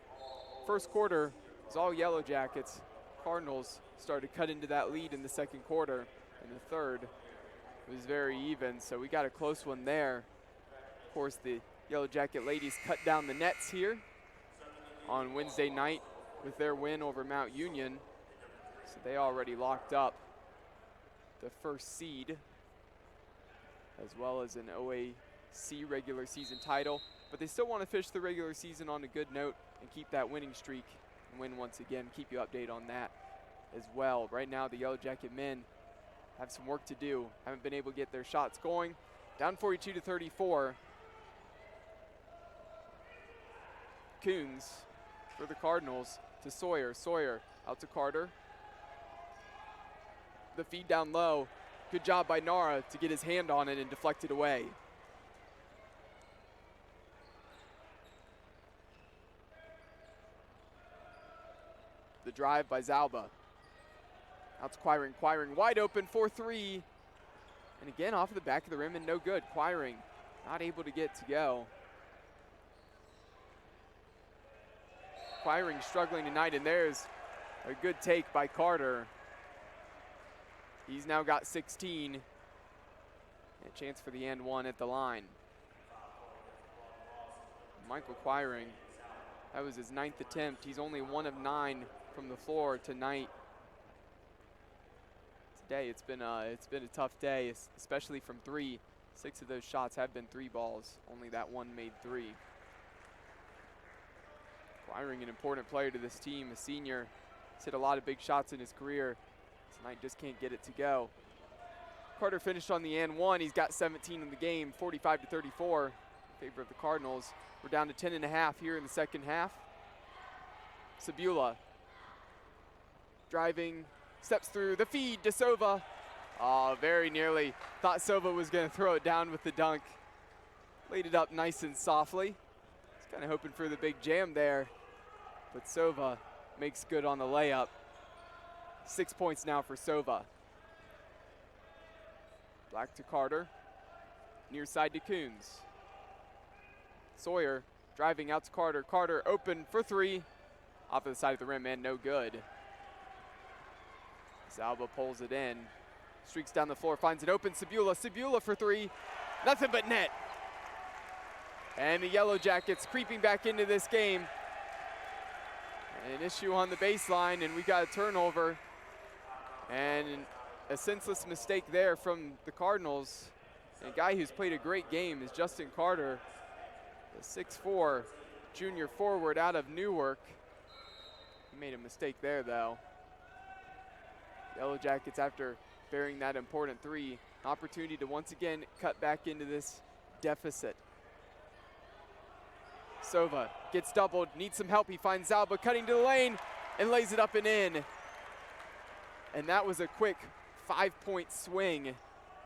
Speaker 1: First quarter was all Yellow Jackets. Cardinals started to cut into that lead in the second quarter. And the third was very even, so we got a close one there. Of course, the Yellow Jacket ladies cut down the nets here on Wednesday night with their win over Mount Union. So they already locked up the first seed as well as an OAC regular season title. But they still want to finish the regular season on a good note and keep that winning streak and win once again. Keep you updated on that as well. Right now, the Yellow Jacket men have some work to do. Haven't been able to get their shots going. Down 42-34. Coons for the Cardinals to Sawyer. Sawyer out to Carter. The feed down low. Good job by Nara to get his hand on it and deflect it away. The drive by Zalba. Out to Quiring. Quiring wide open for three. And again, off of the back of the rim and no good. Quiring not able to get to go. Quiring struggling tonight, and there's a good take by Carter. He's now got 16. A chance for the and one at the line. Michael Quiring, that was his 9th attempt. He's only 1 of 9 from the floor tonight. Today it's been a tough day, especially from three. 6 of those shots have been 3 balls. Only that one made 3. Quiring, an important player to this team, a senior. He's hit a lot of big shots in his career. Tonight just can't get it to go. Carter finished on the and one. He's got 17 in the game, 45-34 in favor of the Cardinals. We're down to 10.5 here in the second half. Sabula driving, steps through the feed to Sova. Oh, very nearly. Thought Sova was going to throw it down with the dunk. Laid it up nice and softly. He's kind of hoping for the big jam there. But Sova makes good on the layup. 6 points now for Sova. Black to Carter. Near side to Coons. Sawyer driving out to Carter. Carter open for 3. Off of the side of the rim and no good. Zalba pulls it in. Streaks down the floor, finds it open. Sabula. Sabula for 3. Nothing but net. And the Yellow Jackets creeping back into this game. An issue on the baseline, and we got a turnover. And a senseless mistake there from the Cardinals. And a guy who's played a great game is Justin Carter, the 6'4" junior forward out of Newark. He made a mistake there, though. Yellow Jackets, after burying that important 3, opportunity to once again cut back into this deficit. Sova gets doubled, needs some help. He finds Zalba cutting to the lane and lays it up and in. And that was a quick 5-point swing.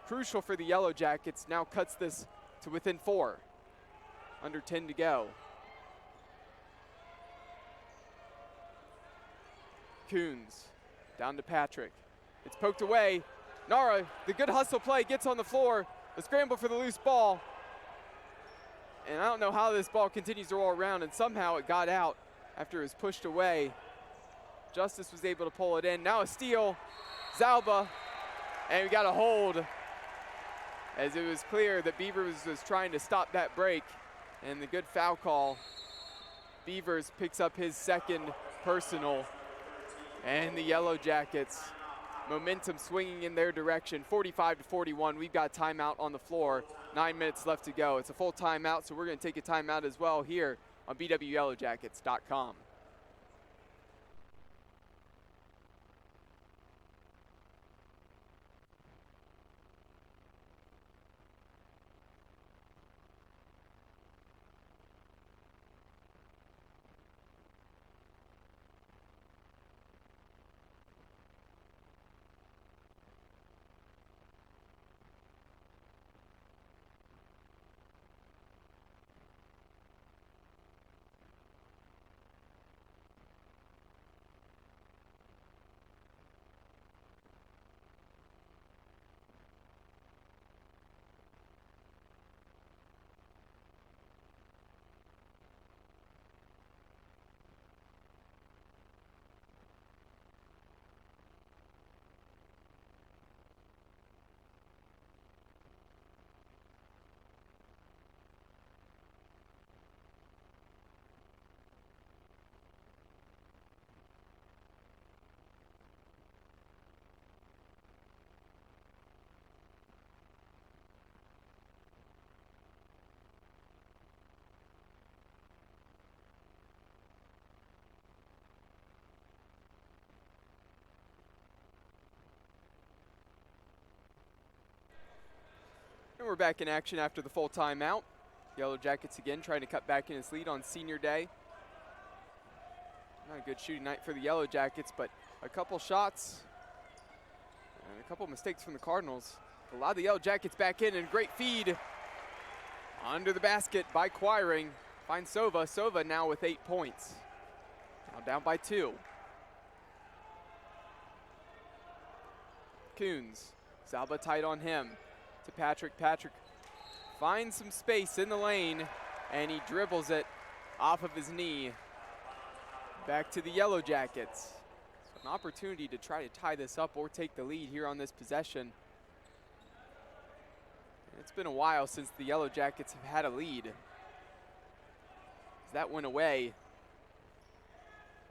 Speaker 1: Crucial for the Yellow Jackets. Now cuts this to within 4. Under 10 to go. Coons down to Patrick. It's poked away. Nara, the good hustle play, gets on the floor. A scramble for the loose ball. And I don't know how this ball continues to roll around, and somehow it got out after it was pushed away. Justice was able to pull it in. Now a steal. Zalba. And we got a hold, as it was clear that Beavers was trying to stop that break. And the good foul call. Beavers picks up his second personal. And the Yellow Jackets, momentum swinging in their direction, 45-41. We've got timeout on the floor. 9 minutes left to go. It's a full timeout, so we're going to take a timeout as well here on bwyellowjackets.com. And we're back in action after the full timeout. Yellow Jackets again trying to cut back in his lead on senior day. Not a good shooting night for the Yellow Jackets, but a couple shots and a couple mistakes from the Cardinals allowed the Yellow Jackets back in, and great feed under the basket by Quiring. Finds Sova. Sova now with 8 points. Now down by 2. Coons. Zalba tight on him. To Patrick. Patrick finds some space in the lane, and he dribbles it off of his knee. Back to the Yellow Jackets. So an opportunity to try to tie this up or take the lead here on this possession. It's been a while since the Yellow Jackets have had a lead, as that went away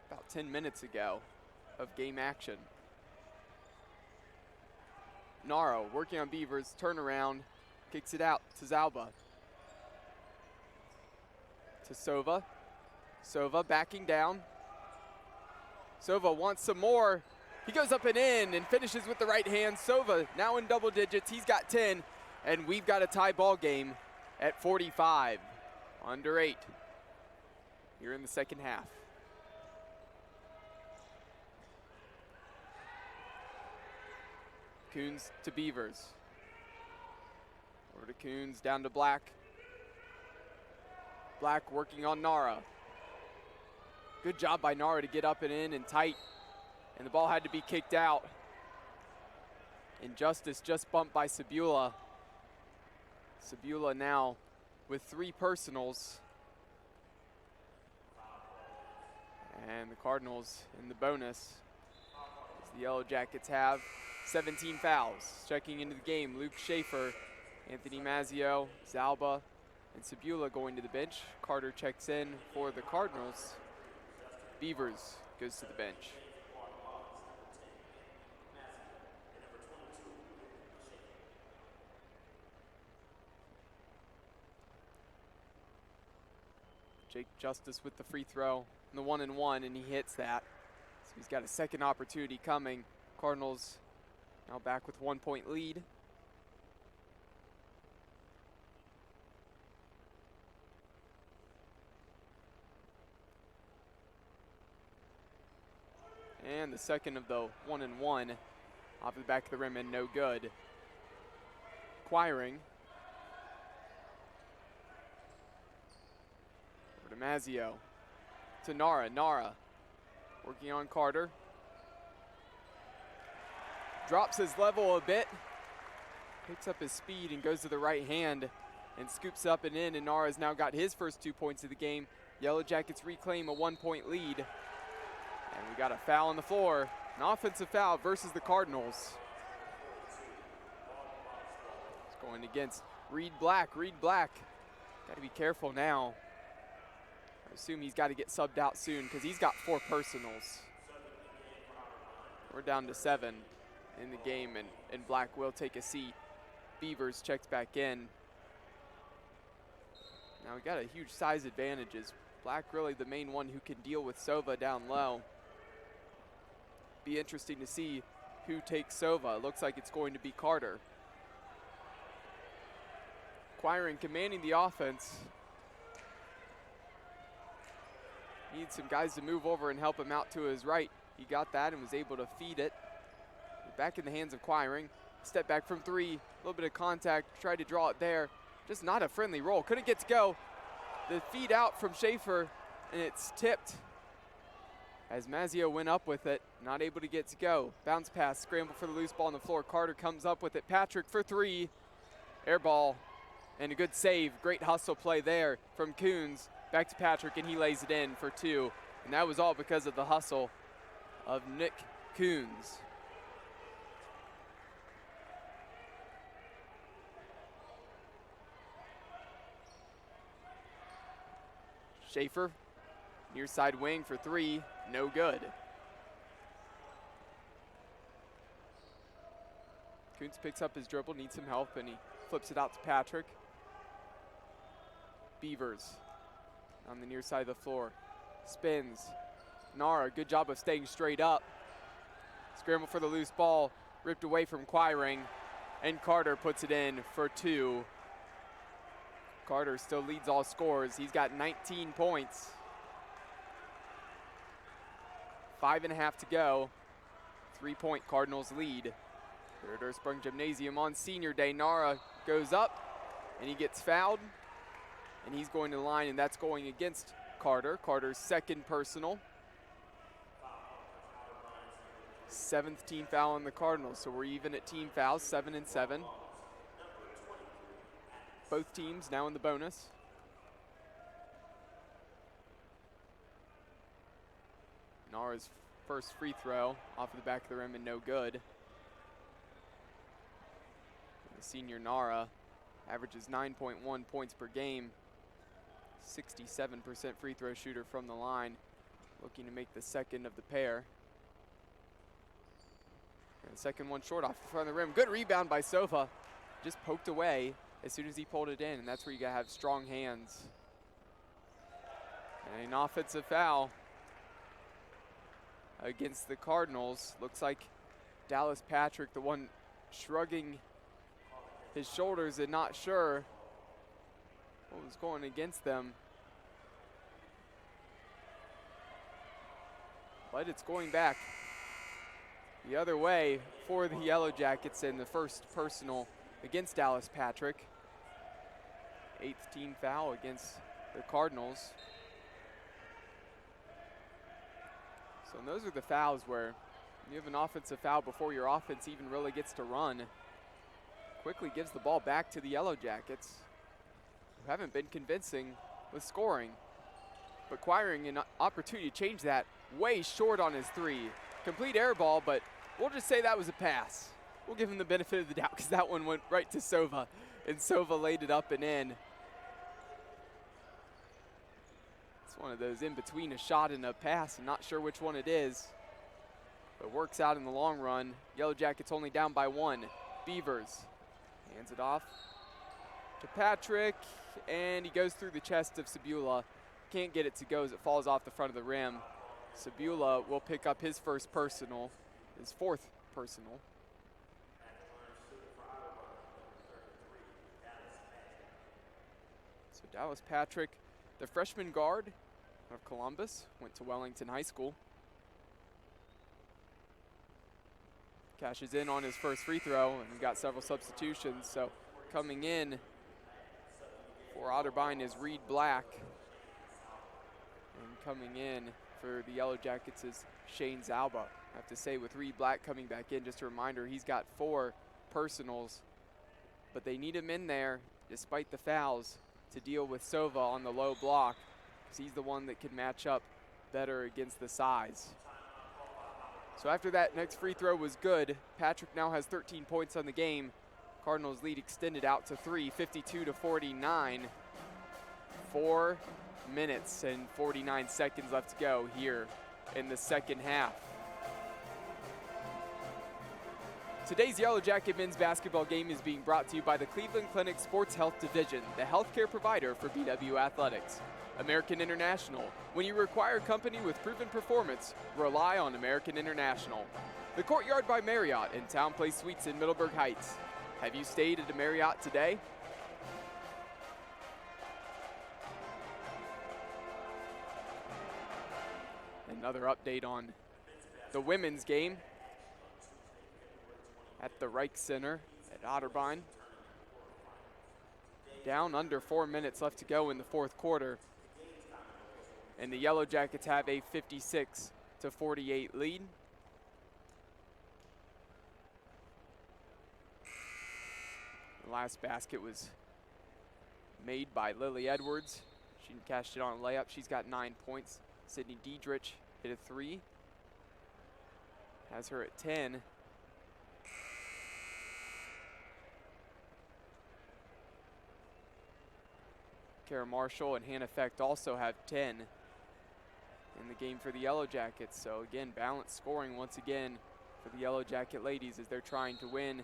Speaker 1: about 10 minutes ago of game action. Naro working on Beavers, turnaround, kicks it out to Zalba. To Sova. Sova backing down. Sova wants some more. He goes up and in and finishes with the right hand. Sova now in double digits. He's got 10, and we've got a tie ball game at 45. Under 8 here in the second half. Coons to Beavers. Over to Coons, down to Black. Black working on Nara. Good job by Nara to get up and in and tight. And the ball had to be kicked out. Injustice just bumped by Sabula. Sabula now with 3 personals. And the Cardinals in the bonus, as the Yellow Jackets have 17 fouls. Checking into the game, Luke Schaefer, Anthony Mazzio, Zalba, and Sabula going to the bench. Carter checks in for the Cardinals. Beavers goes to the bench. Jake Justice with the free throw, and the 1-and-1, and he hits that. So he's got a second opportunity coming. Cardinals now back with 1-point lead. And the second of the 1-and-1 off the back of the rim and no good. Quiring. Over to Mazzio. To Nara. Nara working on Carter. drops his level a bit, picks up his speed and goes to the right hand and scoops up and in, and Nara's now got his first 2 points of the game. Yellow Jackets reclaim a 1-point lead. And we got a foul on the floor, an offensive foul versus the Cardinals. It's going against Reed Black. Reed Black, got to be careful now. I assume he's got to get subbed out soon because he's got 4 personals. We're down to 7 in the game, and Black will take a seat. Beavers checks back in. Now we got a huge size advantages. Black really the main one who can deal with Sova down low. Be interesting to see who takes Sova. It looks like it's going to be Carter. Quiring commanding the offense. Needs some guys to move over and help him out to his right. He got that and was able to feed it. Back in the hands of Quiring. Step back from 3, a little bit of contact, tried to draw it there. Just not a friendly roll, couldn't get to go. The feed out from Schaefer, and it's tipped as Mazzio went up with it, not able to get to go. Bounce pass, scramble for the loose ball on the floor. Carter comes up with it. Patrick for 3, air ball, and a good save. Great hustle play there from Coons. Back to Patrick, and he lays it in for 2. And that was all because of the hustle of Nick Coons. Schaefer, near side wing for 3, no good. Coons picks up his dribble, needs some help, and he flips it out to Patrick. Beavers on the near side of the floor. Spins. Nara, good job of staying straight up. Scramble for the loose ball, ripped away from Quiring, and Carter puts it in for 2. Carter still leads all scores. He's got 19 points. 5.5 to go. 3-point Cardinals lead. Here at Ursprung Gymnasium on senior day. Nara goes up and he gets fouled. And he's going to the line, and that's going against Carter. Carter's 2nd personal. 7th team foul on the Cardinals. So we're even at team fouls, 7 and 7. Both teams now in the bonus. Nara's first free throw off of the back of the rim and no good. The senior Nara averages 9.1 points per game. 67% free throw shooter from the line. Looking to make the 2nd of the pair. And the 2nd one short off the front of the rim. Good rebound by Sova. Just poked away as soon as he pulled it in, and that's where you gotta have strong hands. And an offensive foul against the Cardinals. Looks like Dallas Patrick, the one shrugging his shoulders and not sure what was going against them. But it's going back the other way for the Yellow Jackets in the first personal against Dallas Patrick. 8th team foul against the Cardinals. So those are the fouls where you have an offensive foul before your offense even really gets to run. Quickly gives the ball back to the Yellow Jackets, who haven't been convincing with scoring. But Quiring an opportunity to change that, way short on his 3. Complete air ball, but we'll just say that was a pass. We'll give him the benefit of the doubt because that one went right to Sova, and Sova laid it up and in. It's one of those in between a shot and a pass. I'm not sure which one it is, but works out in the long run. Yellow Jackets only down by 1. Beavers hands it off to Patrick, and he goes through the chest of Sabula. Can't get it to go as it falls off the front of the rim. Sabula will pick up his first personal, his 4th personal. So Dallas Patrick, the freshman guard of Columbus, went to Wellington High School. Cashes in on his first free throw, and we've got several substitutions. So coming in for Otterbein is Reed Black. And coming in for the Yellow Jackets is Shane Zalba. I have to say, with Reed Black coming back in, just a reminder, he's got 4 personals, but they need him in there despite the fouls to deal with Sova on the low block, because he's the one that can match up better against the size. So after that next free throw was good, Patrick now has 13 points on the game. Cardinals lead extended out to 3, 52-49. 4 minutes and 49 seconds left to go here in the second half. Today's Yellow Jacket men's basketball game is being brought to you by the Cleveland Clinic Sports Health Division, the healthcare provider for BW Athletics. American International. When you require a company with proven performance, rely on American International. The Courtyard by Marriott in Town Place Suites in Middleburg Heights. Have you stayed at a Marriott today? Another update on the women's game at the Reich Center at Otterbein. Down under 4 minutes left to go in the fourth quarter. And the Yellow Jackets have a 56-48 lead. The last basket was made by Lily Edwards. She cashed it on a layup. She's got 9 points. Sydney Diedrich hit a 3. Has her at 10. Kara Marshall and Hannah Fecht also have 10 in the game for the Yellow Jackets. So again, balanced scoring once again for the Yellow Jacket ladies as they're trying to win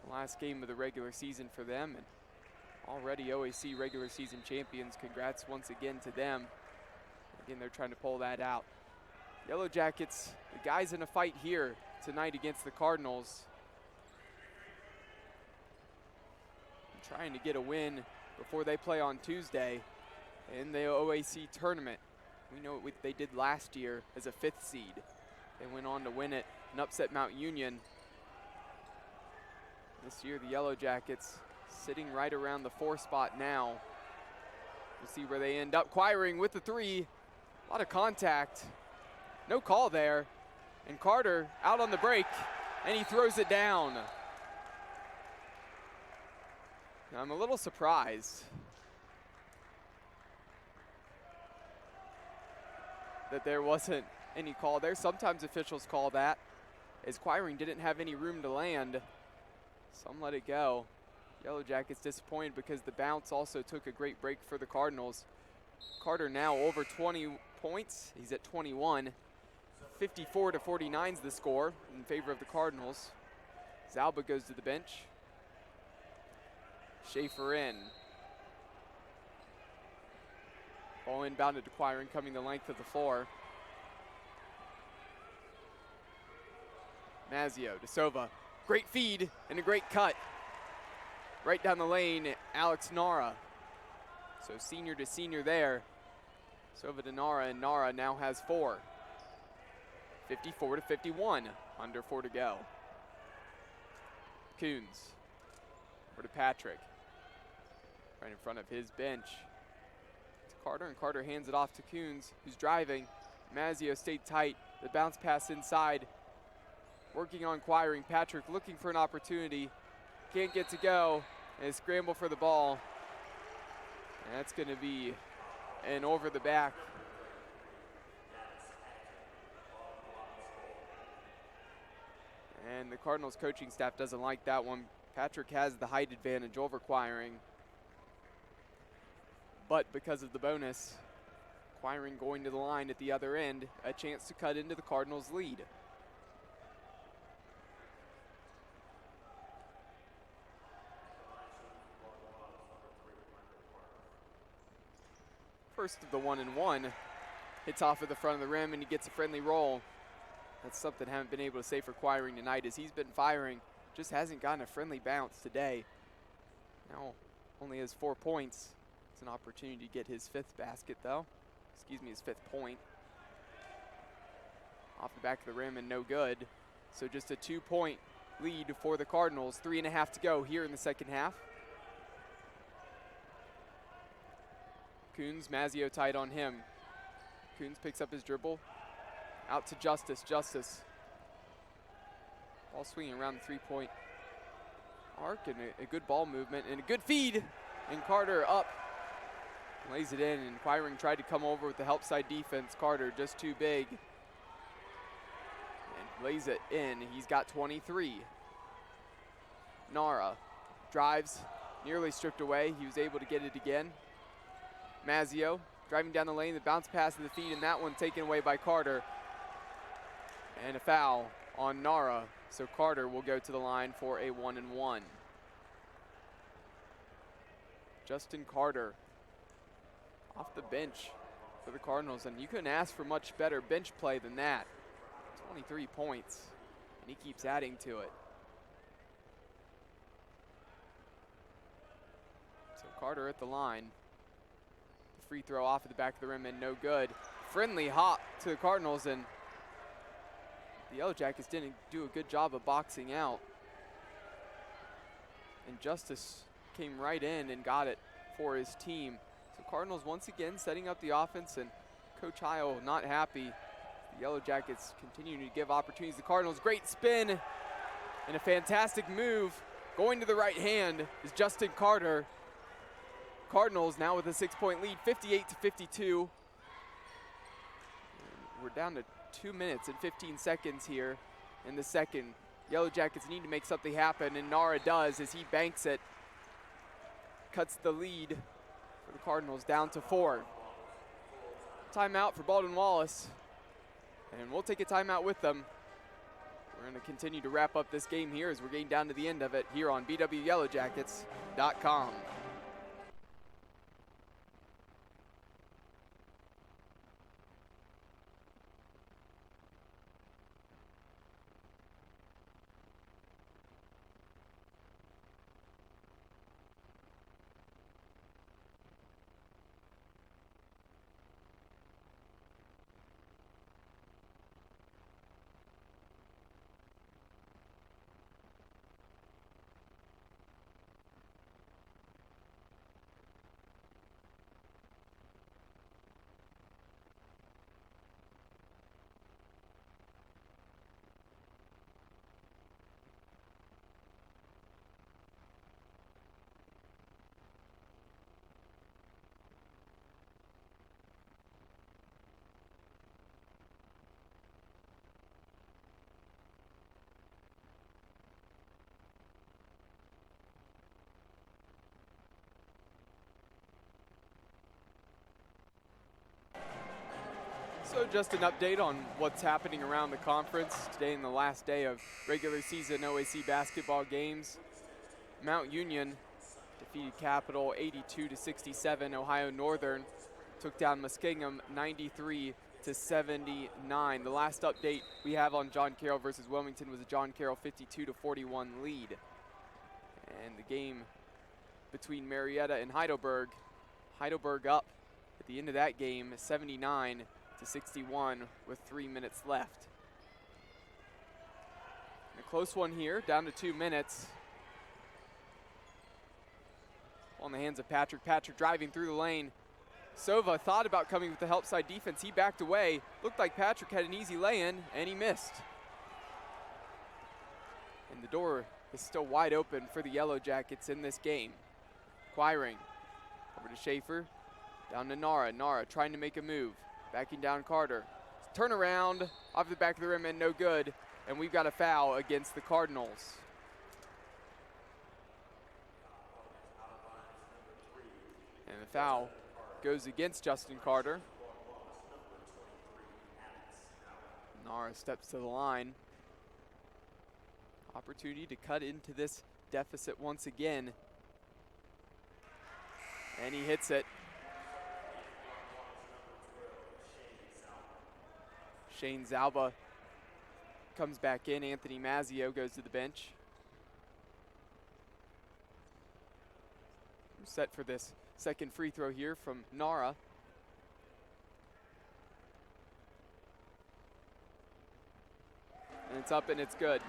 Speaker 1: the last game of the regular season for them. And already OAC regular season champions. Congrats once again to them. Again, they're trying to pull that out. Yellow Jackets, the guys in a fight here tonight against the Cardinals. Trying to get a win before they play on Tuesday in the OAC tournament. We know what they did last year as a 5th seed. They went on to win it and upset Mount Union. This year, the Yellow Jackets sitting right around the 4 spot now. We'll see where they end up. Quiring with the 3. A lot of contact. No call there. And Carter out on the break, and he throws it down. Now, I'm a little surprised that there wasn't any call there. Sometimes officials call that, as Quiring didn't have any room to land. Some let it go. Yellow Jackets disappointed because the bounce also took a great break for the Cardinals. Carter now over 20 points. He's at 21. 54-49 is the score in favor of the Cardinals. Zalba goes to the bench. Schaefer in. Ball inbounded to Quiring, coming the length of the floor. Mazio to Sova. Great feed and a great cut. Right down the lane, Alex Nara. So senior to senior there. Sova to Nara, and Nara now has 4. 54-51, under 4 to go. Coons over to Patrick. Right in front of his bench. To Carter, and Carter hands it off to Coons, who's driving. Mazio stayed tight. The bounce pass inside. Working on Quiring. Patrick looking for an opportunity. Can't get to go. And a scramble for the ball. And that's going to be an over the back. And the Cardinals coaching staff doesn't like that one. Patrick has the height advantage over Quiring. But because of the bonus, Quiring going to the line at the other end, a chance to cut into the Cardinals' lead. First of the 1-and-1, hits off at the front of the rim, and he gets a friendly roll. That's something I haven't been able to say for Quiring tonight, as he's been firing, just hasn't gotten a friendly bounce today. Now only has 4 points. It's an opportunity to get his 5th basket though. Excuse me, his 5th point. Off the back of the rim and no good. So just a 2-point lead for the Cardinals. 3.5 to go here in the second half. Coons, Mazio tight on him. Coons picks up his dribble. Out to Justice. Justice. Ball swinging around the three-point arc, and a good ball movement and a good feed. And Carter up. Lays it in, and Quiring tried to come over with the help side defense. Carter just too big. And lays it in. He's got 23. Nara drives, nearly stripped away. He was able to get it again. Mazzio driving down the lane, the bounce pass to the feet, and that one taken away by Carter. And a foul on Nara. So Carter will go to the line for a 1-and-1. Justin Carter off the bench for the Cardinals, and you couldn't ask for much better bench play than that. 23 points, and he keeps adding to it. So Carter at the line. The free throw off at the back of the rim and no good. Friendly hop to the Cardinals, and the Yellow Jackets didn't do a good job of boxing out. And Justice came right in and got it for his team. So Cardinals once again setting up the offense, and Coach Heil not happy. The Yellow Jackets continuing to give opportunities. The Cardinals, great spin and a fantastic move. Going to the right hand is Justin Carter. Cardinals now with a 6-point lead, 58-52. We're down to 2 minutes and 15 seconds here in the second. Yellow Jackets need to make something happen, and Nara does as he banks it. Cuts the lead for the Cardinals down to 4. Timeout for Baldwin Wallace, and we'll take a timeout with them. We're going to continue to wrap up this game here as we're getting down to the end of it here on BWYellowJackets.com. So just an update on what's happening around the conference today in the last day of regular season OAC basketball games. Mount Union defeated Capital 82-67. Ohio Northern took down Muskingum 93-79. The last update we have on John Carroll versus Wilmington was a John Carroll 52-41 lead. And the game between Marietta and Heidelberg. Heidelberg up at the end of that game 79-61 with 3 minutes left. And a close one here, down to 2 minutes. On the hands of Patrick. Patrick driving through the lane. Sova thought about coming with the help side defense. He backed away. Looked like Patrick had an easy lay-in, and he missed. And the door is still wide open for the Yellow Jackets in this game. Quiring over to Schaefer. Down to Nara. Nara trying to make a move. Backing down Carter. Turn around off the back of the rim and no good. And we've got a foul against the Cardinals. And the foul goes against Justin Carter. Nara steps to the line. Opportunity to cut into this deficit once again. And he hits it. Shane Zalba comes back in. Anthony Mazzio goes to the bench. We're set for this second free throw here from Nara. And it's up and it's good.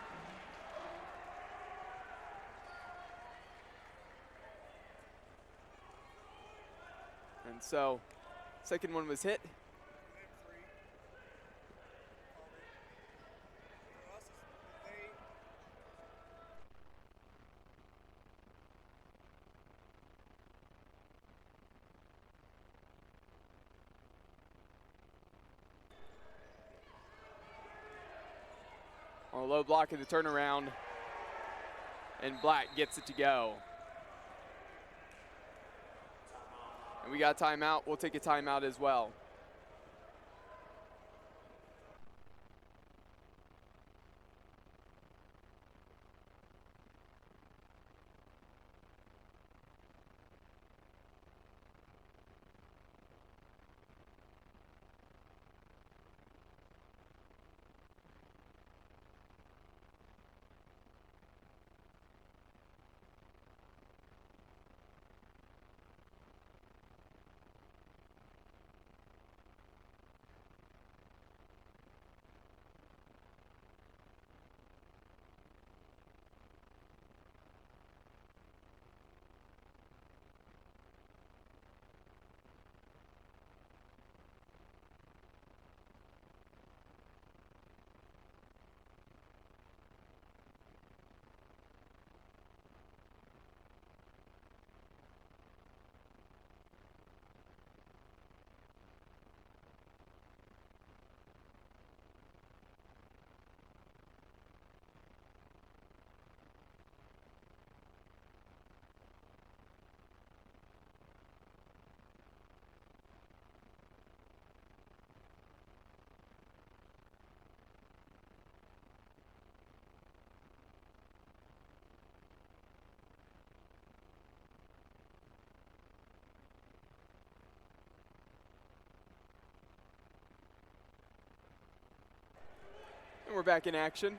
Speaker 1: And so, second one was hit. A low block in the turnaround, and Black gets it to go. And we got a timeout. We'll take a timeout as well. And we're back in action.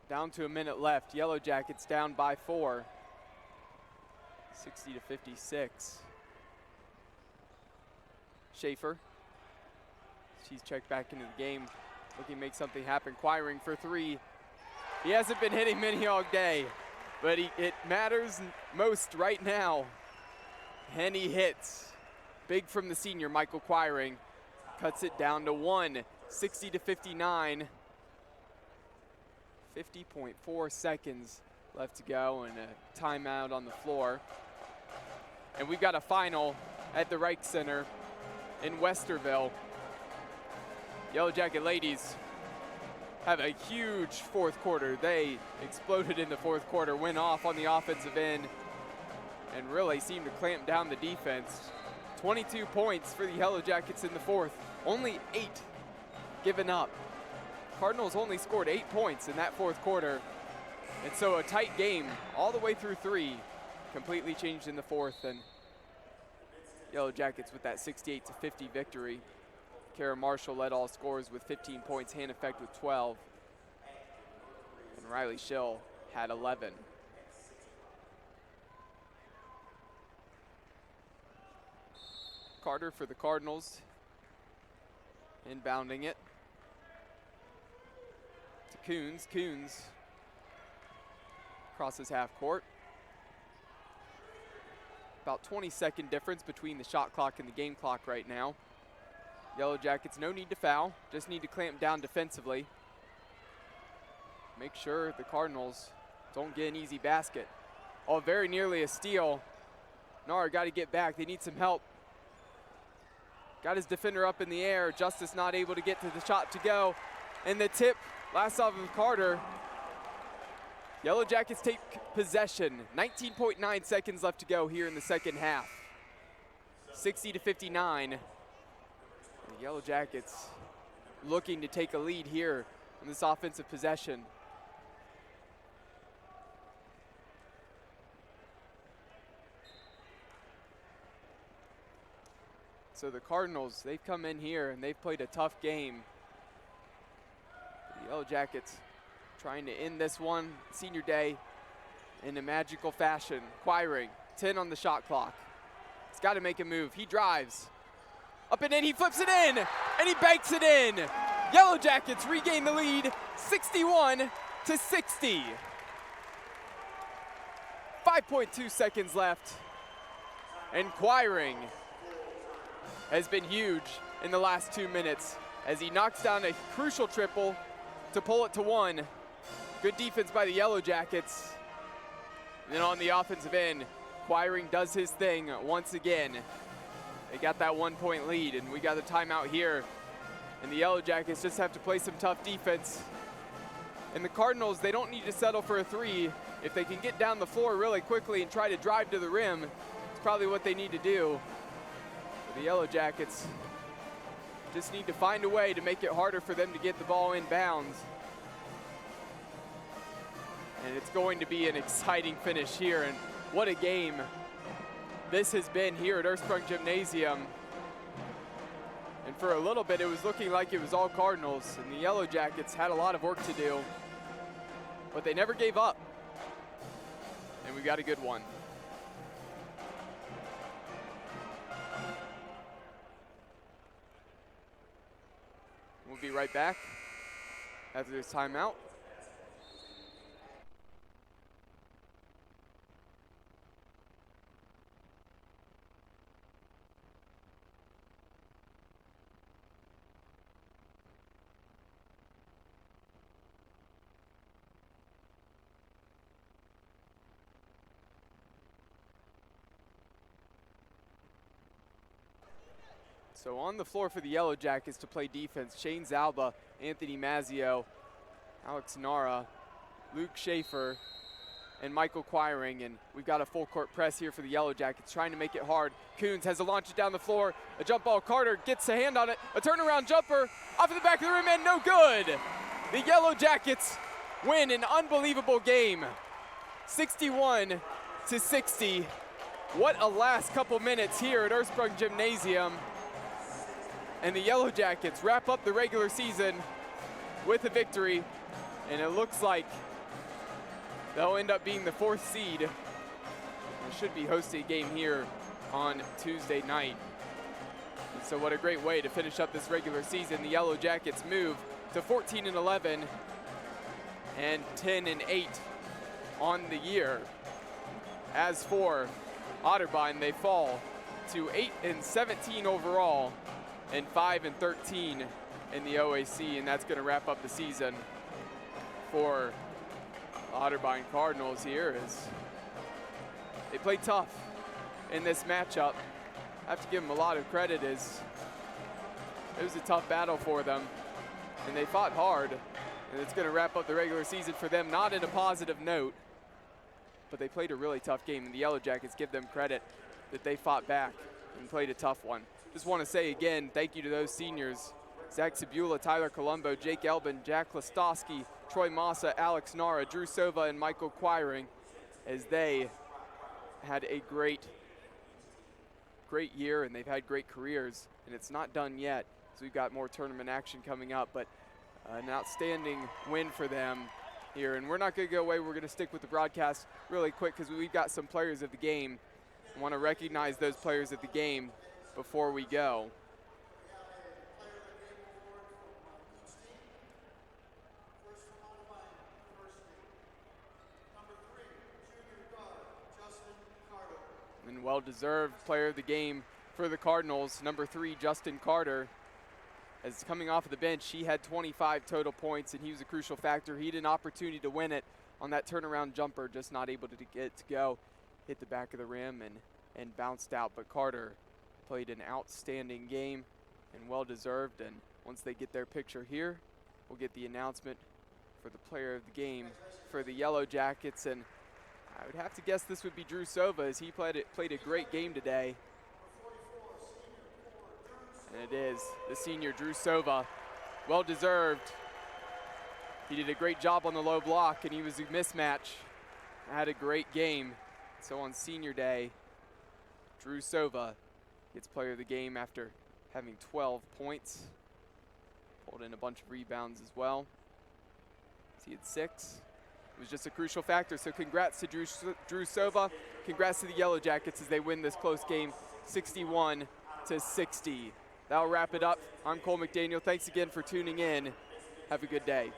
Speaker 1: Down to a minute left. Yellow Jackets down by 4. 60-56. Schaefer. She's checked back into the game, looking to make something happen. Quiring for 3. He hasn't been hitting many all day, but it matters most right now. And he hits. Big from the senior, Michael Quiring. Cuts it down to 1. 60-59. 50.4 seconds left to go, and a timeout on the floor. And we've got a final at the Reich Center in Westerville. Yellow Jacket ladies have a huge fourth quarter. They exploded in the fourth quarter, went off on the offensive end, and really seemed to clamp down the defense. 22 points for the Yellow Jackets in the fourth, only 8 given up. Cardinals only scored 8 points in that fourth quarter. And so a tight game all the way through 3, completely changed in the fourth, and Yellow Jackets with that 68-50 victory. Kara Marshall led all scorers with 15 points, Hannah Fecht with 12, and Riley Schill had 11. Carter for the Cardinals, inbounding it to Coons. Coons crosses half court. About 20-second difference between the shot clock and the game clock right now. Yellow Jackets, no need to foul, just need to clamp down defensively. Make sure the Cardinals don't get an easy basket. Oh, very nearly a steal. Nara got to get back, they need some help. Got his defender up in the air, Justice not able to get to the shot to go. And the tip, last off of Carter. Yellow Jackets take possession. 19.9 seconds left to go here in the second half. 60-59. The Yellow Jackets looking to take a lead here in this offensive possession. So the Cardinals, they've come in here and they've played a tough game. The Yellow Jackets trying to end this one, senior day, in a magical fashion. Quiring, 10 on the shot clock. He's got to make a move. He drives. Up and in, he flips it in, and he banks it in. Yellow Jackets regain the lead, 61-60. 5.2 seconds left. And Quiring has been huge in the last 2 minutes as he knocks down a crucial triple to pull it to 1. Good defense by the Yellow Jackets. And then on the offensive end, Quiring does his thing once again. They got that 1-point lead, and we got a timeout here. And the Yellow Jackets just have to play some tough defense And the Cardinals, they don't need to settle for a three. If they can get down the floor really quickly and try to drive to the rim, it's probably what they need to do. But the Yellow Jackets just need to find a way to make it harder for them to get the ball in bounds. And it's going to be an exciting finish here, and what a game this has been here at Ursprung Gymnasium. And for a little bit, it was looking like it was all Cardinals, and the Yellow Jackets had a lot of work to do, but they never gave up. And we got a good one. We'll be right back after this timeout. So on the floor for the Yellow Jackets to play defense, Shane Zalba, Anthony Mazzio, Alex Nara, Luke Schaefer, and Michael Quiring. And we've got a full court press here for the Yellow Jackets, trying to make it hard. Coons has to launch it down the floor. A jump ball, Carter gets a hand on it. A turnaround jumper off of the back of the rim and no good. The Yellow Jackets win an unbelievable game, 61-60. What a last couple minutes here at Ursprung Gymnasium. And the Yellow Jackets wrap up the regular season with a victory, and it looks like they'll end up being the 4th seed. They should be hosting a game here on Tuesday night. And so what a great way to finish up this regular season. The Yellow Jackets move to 14-11 and 10-8 on the year. As for Otterbein, they fall to 8-17 overall and 5-13 in the OAC, and that's going to wrap up the season for Otterbein Cardinals here as they played tough in this matchup. I have to give them a lot of credit as it was a tough battle for them, and they fought hard, and it's going to wrap up the regular season for them, not in a positive note, but they played a really tough game, and the Yellow Jackets give them credit that they fought back and played a tough one. Just want to say again, thank you to those seniors, Zach Sabula, Tyler Colombo, Jake Elbin, Jack Listowski, Troy Massa, Alex Nara, Drew Sova, and Michael Quiring, as they had a great year, and they've had great careers, and it's not done yet, so we've got more tournament action coming up, but an outstanding win for them here. And we're not going to go away. We're going to stick with the broadcast really quick because we've got some players of the game. I want to recognize those players of the game before we go. And well-deserved player of the game for the Cardinals, number 3, Justin Carter. As coming off of the bench, he had 25 total points, and he was a crucial factor. He had an opportunity to win it on that turnaround jumper, just not able to get it to go. Hit the back of the rim and bounced out, but Carter played an outstanding game and well-deserved. And once they get their picture here, we'll get the announcement for the player of the game for the Yellow Jackets. And I would have to guess this would be Drew Sova, as he played a great game today. And it is the senior Drew Sova, well-deserved. He did a great job on the low block, and he was a mismatch. Had a great game. So on senior day, Drew Sova gets player of the game after having 12 points. Pulled in a bunch of rebounds as well. He had 6. It was just a crucial factor. So congrats to Drew Sova. Congrats to the Yellow Jackets as they win this close game, 61-60. That'll wrap it up. I'm Cole McDaniel. Thanks again for tuning in. Have a good day.